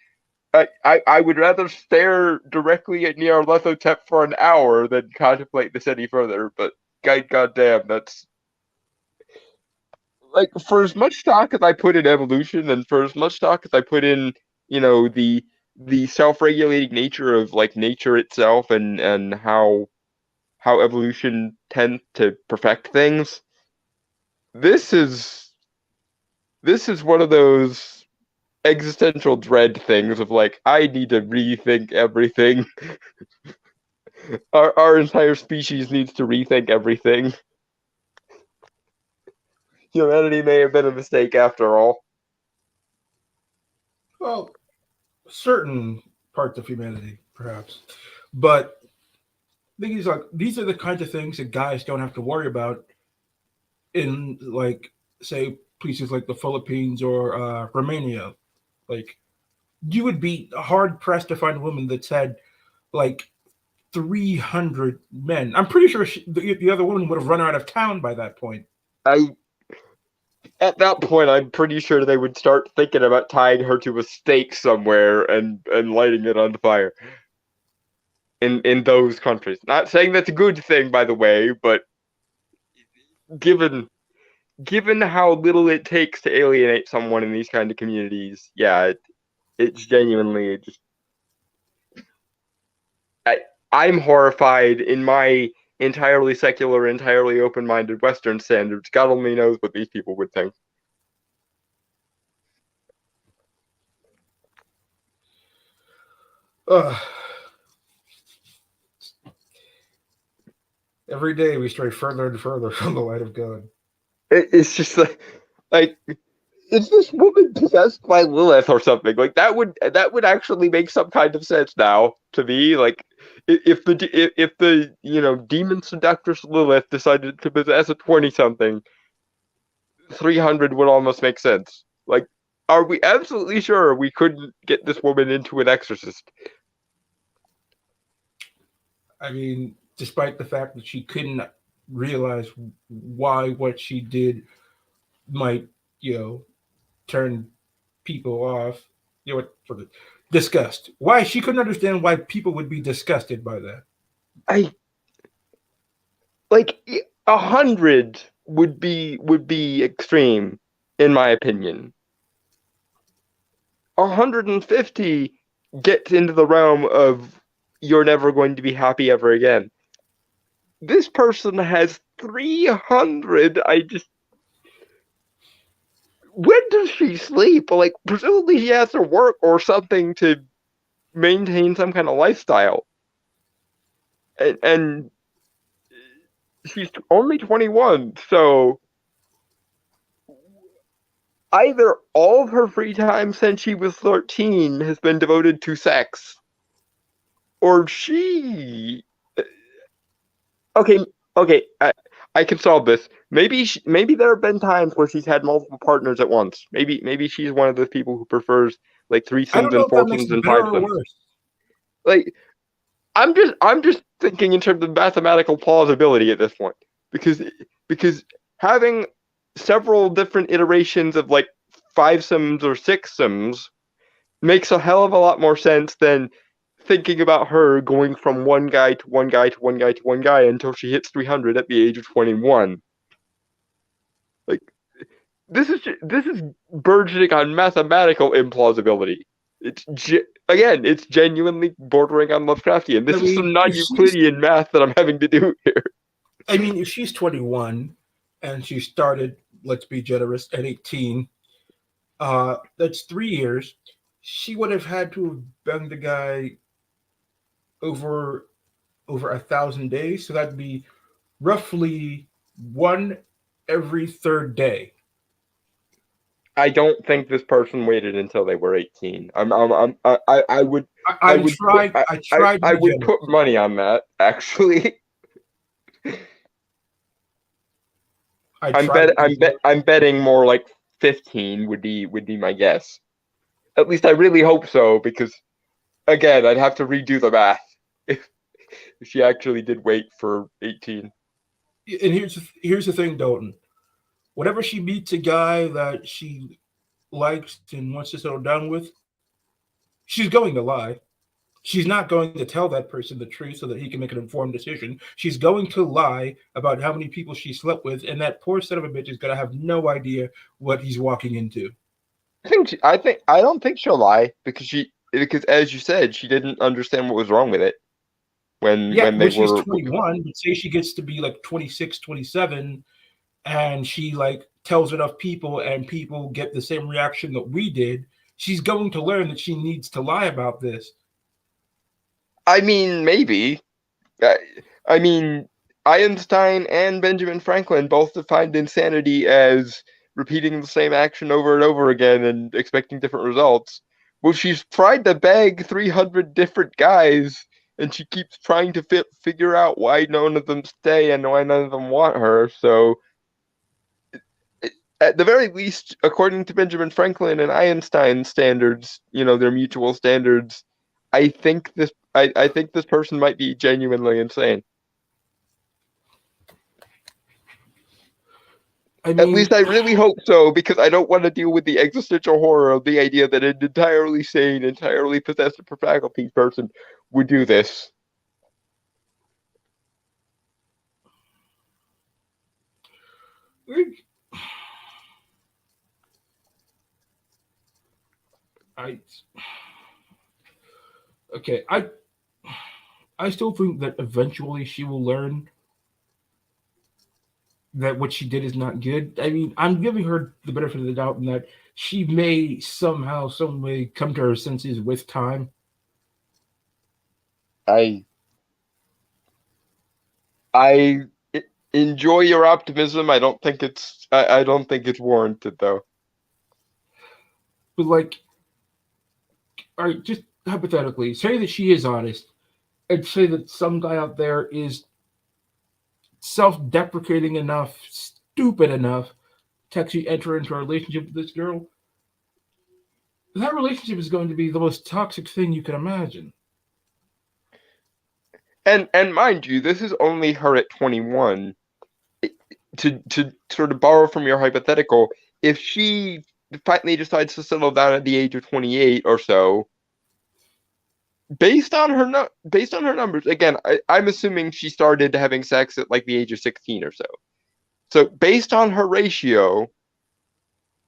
I would rather stare directly at Nyarlathotep for an hour than contemplate this any further. But goddamn, that's like for as much stock as I put in evolution, and for as much stock as I put in, the self-regulating nature of like nature itself, and how evolution tends to perfect things. This is this is one of those existential dread things of like I need to rethink everything. Our entire species needs to rethink everything. Humanity may have been a mistake after all. Well, certain parts of humanity, perhaps, but these are the kinds of things that guys don't have to worry about in, like, say, places like the Philippines or Romania. Like, you would be hard pressed to find a woman that's had like 300 men. I'm pretty sure the other woman would have run out of town by that point. I At that point, I'm pretty sure they would start thinking about tying her to a stake somewhere and lighting it on fire in those countries. Not saying that's a good thing, by the way, but given given how little it takes to alienate someone in these kind of communities, yeah, it's genuinely just I, I'm horrified in my entirely secular, entirely open-minded Western standards. God only knows what these people would think. Ugh. Every day we stray further and further from the light of God. It's just like is this woman possessed by Lilith or something? Like that would actually make some kind of sense now to me. Like if the demon seductress Lilith decided to possess a 20-something, 300 would almost make sense. Like, are we absolutely sure we couldn't get this woman into an exorcist? I mean, despite the fact that she couldn't realize why what she did might, turn people off, for the disgust. Why she couldn't understand why people would be disgusted by that. I like 100 would be extreme, in my opinion. 150 gets into the realm of you're never going to be happy ever again. This person has 300. When does she sleep? Like, presumably she has to work or something to maintain some kind of lifestyle. And she's only 21, so either all of her free time since she was 13 has been devoted to sex, or she. Okay, okay, I can solve this. Maybe there have been times where she's had multiple partners at once. Maybe she's one of those people who prefers like I threesomes don't know and if that makes foursomes it and better or fivesomes. worse. Like I'm just thinking in terms of mathematical plausibility at this point because having several different iterations of like fivesomes or sixsomes makes a hell of a lot more sense than thinking about her going from one guy to one guy to one guy to one guy until she hits 300 at the age of 21. Like this is burgeoning on mathematical implausibility. It's genuinely bordering on Lovecraftian. I This is some mean, if she's, non-Euclidean math that I'm having to do here. I mean, if she's 21 and she started, let's be generous, at 18, that's 3 years. She would have had to have been the guy over 1,000 days, so that'd be roughly one every third day. I don't think this person waited until they were 18. I would I, I I would put tried. I tried to I be would put generous. money on that actually. I tried to be generous. I'm betting more like 15 would be my guess. At least I really hope so because Again, I'd have to redo the math if, if she actually did wait for 18. And here's the thing, Dalton. Whenever she meets a guy that she likes and wants to settle down with, she's going to lie. She's not going to tell that person the truth so that he can make an informed decision. She's going to lie about how many people she slept with, and that poor son of a bitch is going to have no idea what he's walking into. I don't think she'll lie because as you said, she didn't understand what was wrong with it Yeah, when they when she's were. 21, but say she gets to be like 26, 27, and she like tells enough people and people get the same reaction that we did, she's going to learn that she needs to lie about this. I mean, maybe. I, I mean, Einstein and Benjamin Franklin both defined insanity as repeating the same action over and over again and expecting different results. Well, she's tried to beg 300 different guys, and she keeps trying to figure out why none of them stay and why none of them want her. So, at the very least, according to Benjamin Franklin and Einstein standards, their mutual standards, I think this person might be genuinely insane. I At mean, least I really hope so, because I don't want to deal with the existential horror of the idea that an entirely sane, entirely possessed faculty person would do this. I okay, I still think that eventually she will learn that what she did is not good. I mean, I'm giving her the benefit of the doubt in that she may somehow, some way come to her senses with time. I I enjoy your optimism. I don't think it's warranted though. But like, all right, just hypothetically, say that she is honest, and say that some guy out there is self-deprecating enough, stupid enough to actually enter into a relationship with this girl. That relationship is going to be the most toxic thing you can imagine. And mind you, this is only her at 21. To sort of borrow from your hypothetical, if she finally decides to settle down at the age of 28 or so, based on her numbers, again, I'm assuming she started having sex at like the age of 16 or so. So based on her ratio,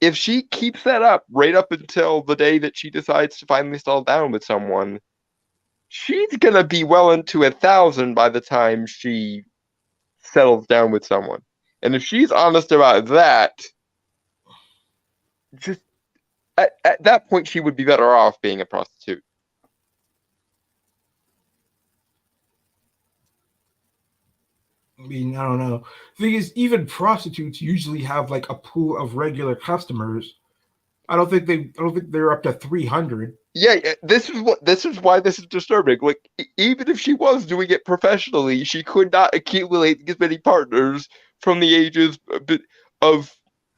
if she keeps that up right up until the day that she decides to finally settle down with someone, she's gonna be well into 1,000 by the time she settles down with someone. And if she's honest about that, just at that point, she would be better off being a prostitute. I mean, I don't know. The thing is, even prostitutes usually have like a pool of regular customers. I don't think they're up to 300. Yeah, this is why this is disturbing. Like, even if she was doing it professionally, she could not accumulate as many partners from the ages of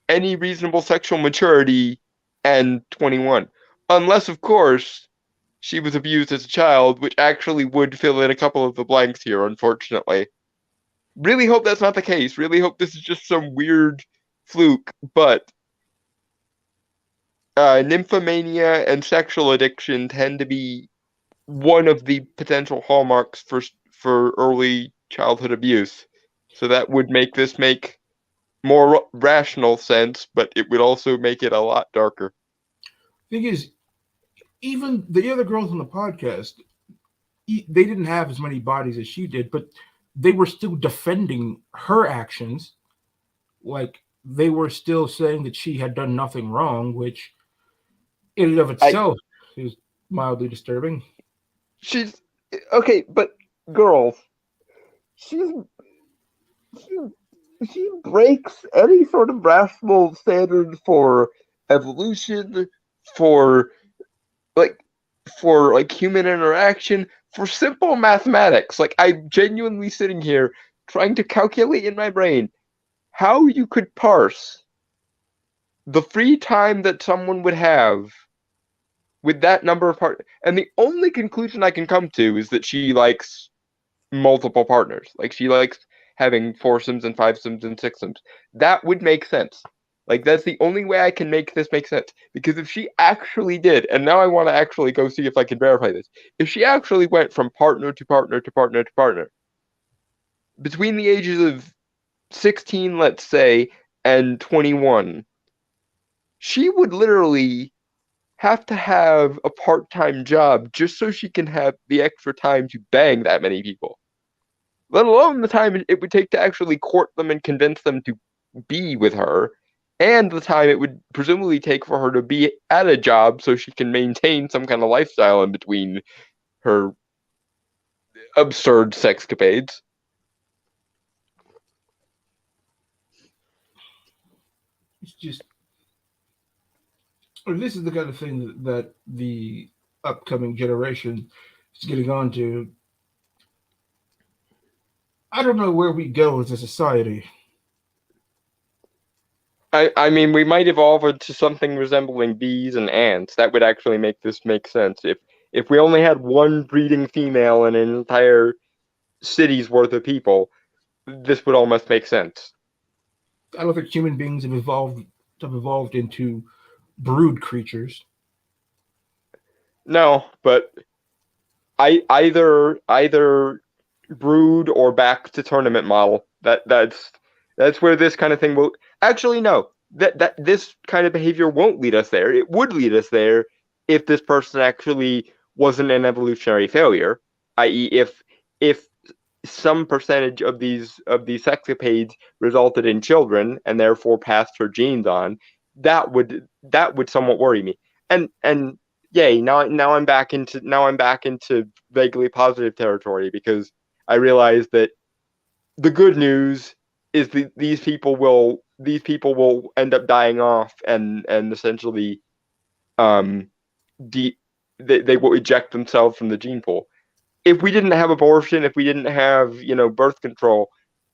any reasonable sexual maturity and 21. Unless, of course, she was abused as a child, which actually would fill in a couple of the blanks here, unfortunately. Really hope that's not the case. Really hope this is just some weird fluke. But nymphomania and sexual addiction tend to be one of the potential hallmarks for early childhood abuse. So that would make more rational sense, but it would also make it a lot darker. Thing is, even the other girls on the podcast, they didn't have as many bodies as she did, but they were still defending her actions. Like they were still saying that she had done nothing wrong, which in and of I itself is mildly disturbing. she's okay, but girls, she's she she breaks any sort of rational standard for evolution, for like human interaction, for simple mathematics. Like I'm genuinely sitting here trying to calculate in my brain how you could parse the free time that someone would have with that number of partners, and the only conclusion I can come to is that she likes multiple partners. Like she likes having foursomes and fivesomes and sixsomes. That would make sense. Like that's the only way I can make this make sense. Because if she actually did, and now I want to actually go see if I can verify this, if she actually went from partner to partner to partner to partner between the ages of 16, let's say, and 21, she would literally have to have a part-time job just so she can have the extra time to bang that many people, let alone the time it would take to actually court them and convince them to be with her, and the time it would presumably take for her to be at a job so she can maintain some kind of lifestyle in between her absurd sexcapades. It's just, this is the kind of thing that the upcoming generation is getting onto. I don't know where we go as a society. I mean, we might evolve into something resembling bees and ants. That would actually make this make sense. If we only had one breeding female in an entire city's worth of people, this would almost make sense. I don't think human beings have evolved into brood creatures. No, but either brood or back to tournament model. That's where this kind of thing will actually no. That this kind of behavior won't lead us there. It would lead us there if this person actually wasn't an evolutionary failure, i.e., if some percentage of these sexcapades resulted in children and therefore passed her genes on, that would somewhat worry me. And yay, now I'm back into vaguely positive territory because I realize that the good news is that these people will end up dying off and essentially um de- they will eject themselves from the gene pool. If we didn't have abortion, if we didn't have, birth control,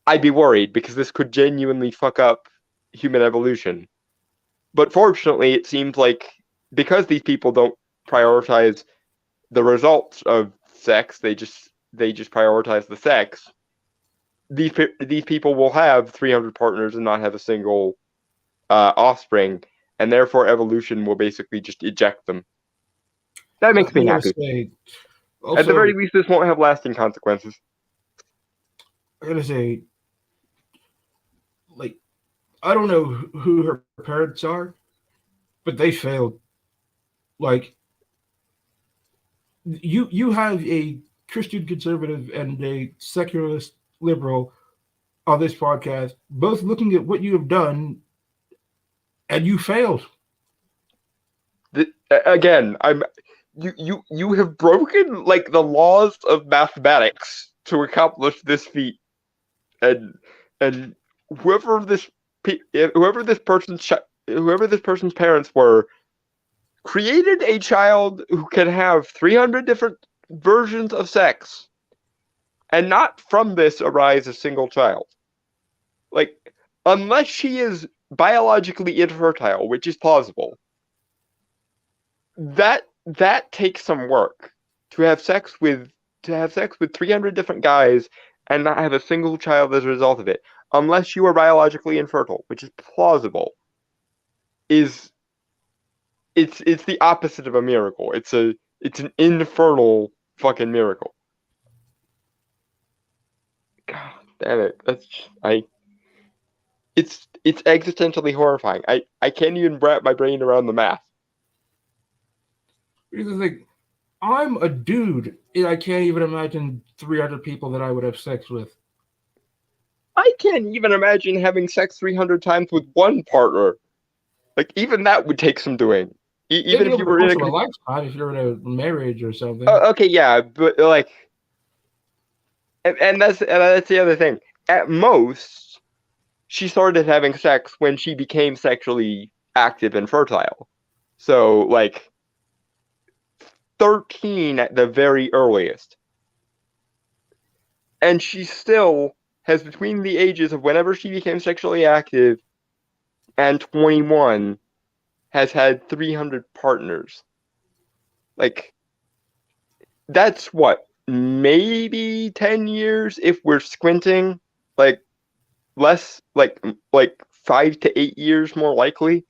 I'd be worried because this could genuinely fuck up human evolution. But fortunately, it seems like because these people don't prioritize the results of sex, they just prioritize the sex. These people will have 300 partners and not have a single offspring, and therefore evolution will basically just eject them. That makes I me gotta happy. say, At the also, very least, this won't have lasting consequences. I gotta say, like, I don't know who her parents are, but they failed. Like, you have a Christian conservative and a secularist liberal on this podcast, both looking at what you have done, and you failed. Again, you have broken like the laws of mathematics to accomplish this feat, and and whoever this whoever this person's parents were created a child who can have 300 different versions of sex, and not from this arise a single child. Like, unless she is biologically infertile, which is plausible, that takes some work to have sex with 300 different guys and not have a single child as a result of it, unless you are biologically infertile, which is plausible. Is It's the opposite of a miracle. It's an infernal fucking miracle. God damn it. It's existentially horrifying. I can't even wrap my brain around the math. Here's the thing: I'm a dude, and I can't even imagine 300 people that I would have sex with. I can't even imagine having sex 300 times with one partner. Like, even that would take some doing. Even Maybe if over you the were in course a. of a lifetime, if you're in a marriage or something. Okay, yeah, but like. And that's the other thing. At most, she started having sex when she became sexually active and fertile. So, like, 13 at the very earliest. And she still has, between the ages of whenever she became sexually active and 21, has had 300 partners. like that's what, maybe 10 years if we're squinting, like less, like 5 to 8 years more likely.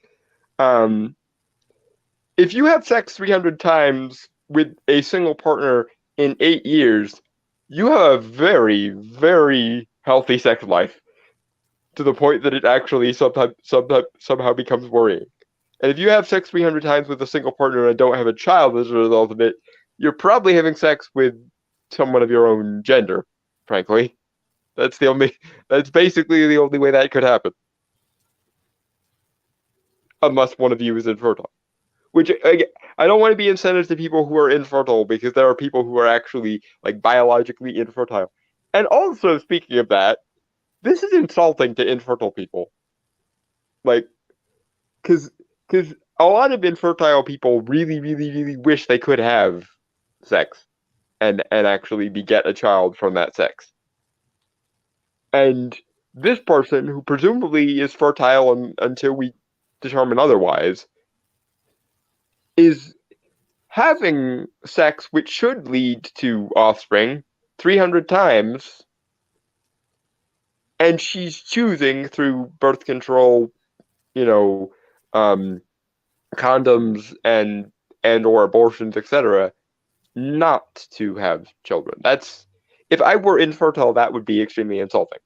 Um, if you have sex 300 times with a single partner in 8 years, you have a very, very healthy sex life to the point that it actually somehow becomes worrying. And if you have sex 300 times with a single partner and don't have a child as a result of it, you're probably having sex with someone of your own gender, frankly. That's the only, that's basically the only way that could happen. Unless one of you is infertile. Which, I don't want to be insensitive to people who are infertile because there are people who are actually, like, biologically infertile. And also, speaking of that, this is insulting to infertile people. Like, because because a lot of infertile people really, really, really wish they could have sex and actually beget a child from that sex. And this person, who presumably is fertile until we determine otherwise, is having sex which should lead to offspring 300 times, and she's choosing through birth control, you know, um, condoms and or abortions, etc., not to have children. That's, if I were infertile, that would be extremely insulting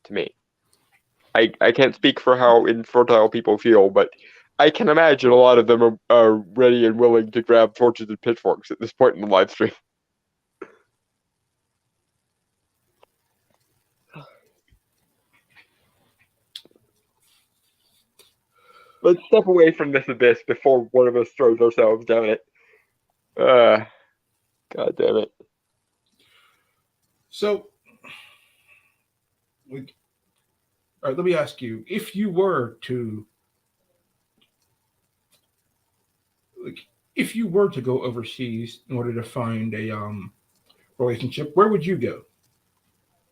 to me. I can't speak for how infertile people feel, but I can imagine a lot of them are ready and willing to grab torches and pitchforks at this point in the live stream. Let's step away from this abyss before one of us throws ourselves down it. Uh, God damn it. So, like, all right, let me ask you: if you were to, like, if you were to go overseas in order to find a relationship, where would you go?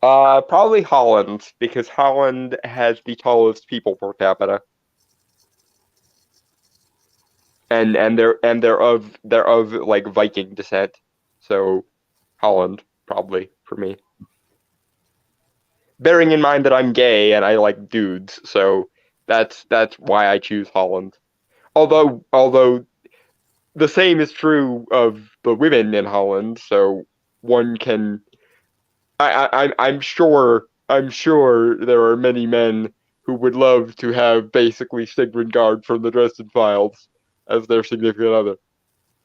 Probably Holland, because Holland has the tallest people per capita, and they're of like Viking descent, so Holland probably for me. Bearing in mind that I'm gay and I like dudes, so that's why I choose Holland. Although the same is true of the women in Holland, so one can. I'm sure there are many men who would love to have basically Sigmund Guard from the Dresden Files as their significant other,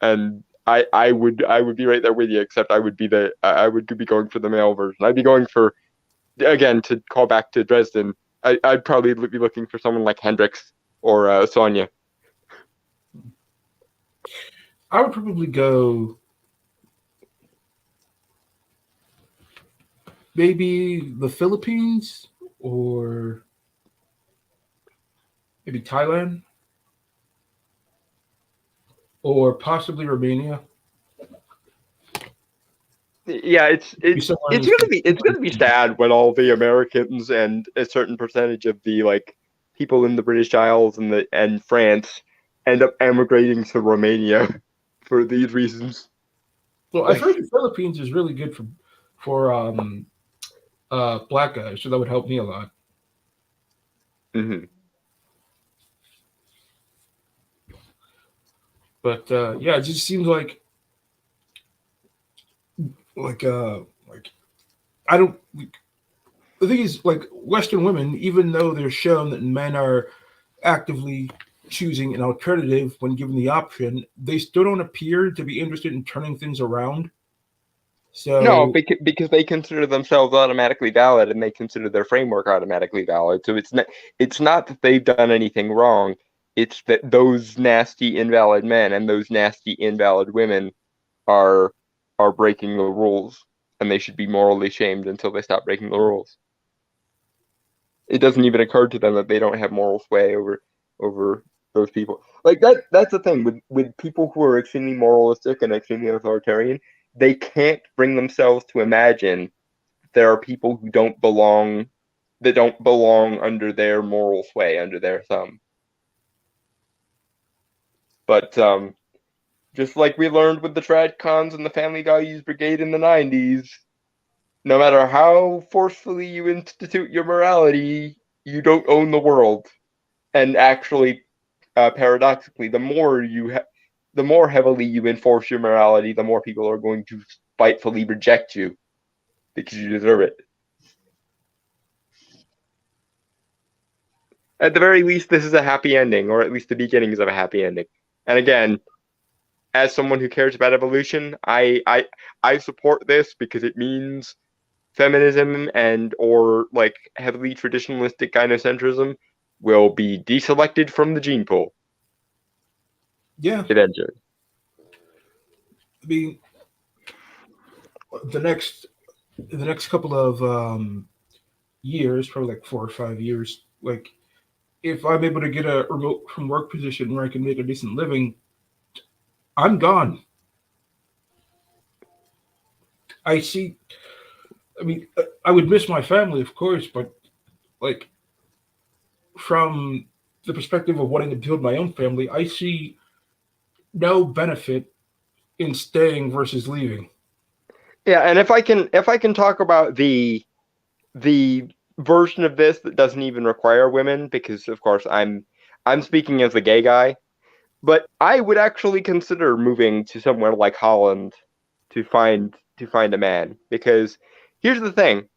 and I would be right there with you. Except I would be going for the male version. I'd be going for, again, to call back to Dresden. I'd probably be looking for someone like Hendrix or Sonya. I would probably go maybe the Philippines or maybe Thailand or possibly Romania. Yeah, it's Be it's somewhere in it's this. gonna be it's gonna be sad when all the Americans and a certain percentage of the, like, people in the British Isles and France end up emigrating to Romania for these reasons. Well, I've heard Like, the Philippines is really good for black guys, so that would help me a lot. mhm. But yeah, it just seems like like I don't. The thing is, like Western women, even though they're shown that men are actively choosing an alternative when given the option, they still don't appear to be interested in turning things around. No, So, because they consider themselves automatically valid and they consider their framework automatically valid. So it's not that they've done anything wrong. It's that those nasty invalid men and those nasty invalid women are are breaking the rules, and they should be morally shamed until they stop breaking the rules. It doesn't even occur to them that they don't have moral sway over those people. Like, that's the thing with people who are extremely moralistic and extremely authoritarian. They can't bring themselves to imagine there are people who don't belong, that don't belong under their moral sway, under their thumb. But Just like we learned with the Tradcons and the Family Values Brigade in the 90s, no matter how forcefully you institute your morality, you don't own the world. And actually, paradoxically, the more heavily you enforce your morality, the more people are going to spitefully reject you because you deserve it. At the very least, this is a happy ending, or at least the beginnings of a happy ending. And again, as someone who cares about evolution, I support this because it means feminism and or like heavily traditionalistic gynocentrism will be deselected from the gene pool Yeah, eventually. I mean, the next the next couple of years, probably like 4 or 5 years, like if I'm able to get a remote from work position where I can make a decent living, I'm gone. I see. I mean, I would miss my family, of course, but like from the perspective of wanting to build my own family, I see no benefit in staying versus leaving. Yeah, and if I can talk about the version of this that doesn't even require women, because of course I'm speaking as a gay guy, but I would actually consider moving to somewhere like Holland to find a man, because here's the thing.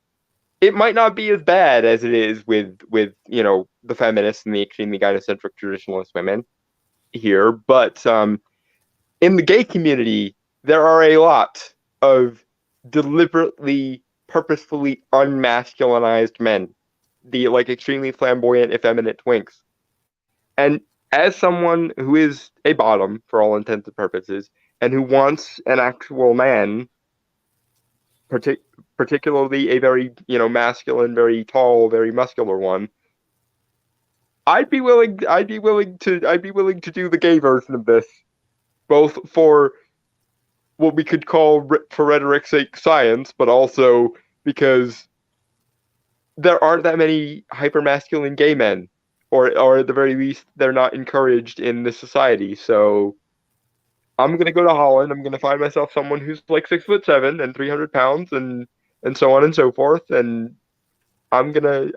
It might not be as bad as it is with the feminists and the extremely gynocentric traditionalist women here, but in the gay community there are a lot of deliberately, purposefully unmasculinized men, the like extremely flamboyant, effeminate twinks. And as someone who is a bottom for all intents and purposes, and who wants an actual man, partic- particularly a very masculine, very tall, very muscular one, I'd be willing to do the gay version of this, both for what we could call, for rhetoric's sake, science, but also because there aren't that many hypermasculine gay men, or at the very least, they're not encouraged in this society. So I'm gonna go to Holland. I'm gonna find myself someone who's like 6'7" and 300 pounds, and so on and so forth. And I'm gonna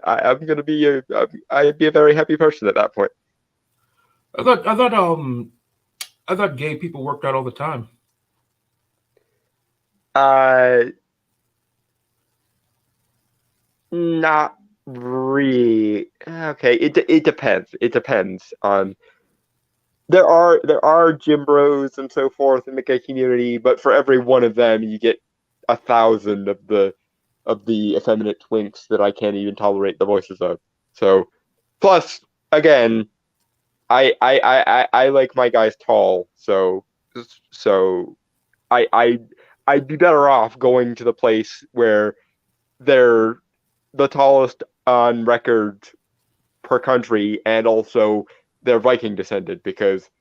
be I'd be a very happy person at that point. I thought gay people worked out all the time. Uh, Not really. Okay, it depends. It depends on there are gym bros and so forth in the gay community, but for every one of them, you get 1,000 of the effeminate twinks that I can't even tolerate the voices of. So, plus, again, I like my guys tall, so I I I'd be better off going to the place where they're the tallest on record per country, and also they're Viking descended, because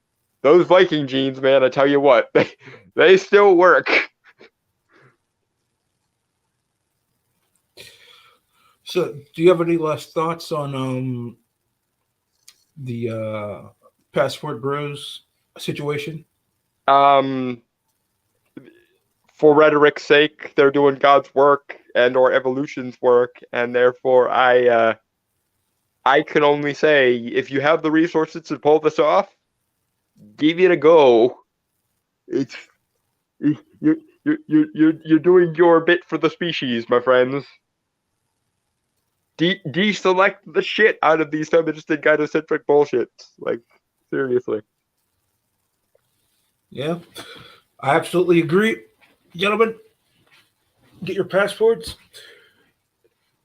those Viking genes, man, I tell you what, they still work. So, do you have any last thoughts on the passport bros situation? Um, for rhetoric's sake, they're doing God's work and or evolution's work, and therefore I can only say, if you have the resources to pull this off, give it a go. It's you're doing your bit for the species, my friends. Deselect the shit out of these feminist and gynocentric bullshit. Like, seriously. Yeah, I absolutely agree, gentlemen. Get your passports,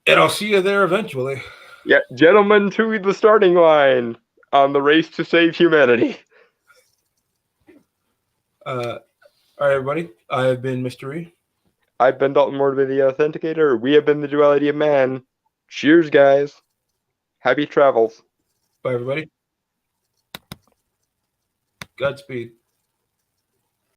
and I'll see you there eventually. Yeah, gentlemen, to the starting line on the race to save humanity. All right, everybody. I have been Mr. E. I've been Dalton Mortimer, the Authenticator. We have been the Duality of Man. Cheers, guys. Happy travels. Bye, everybody. Godspeed.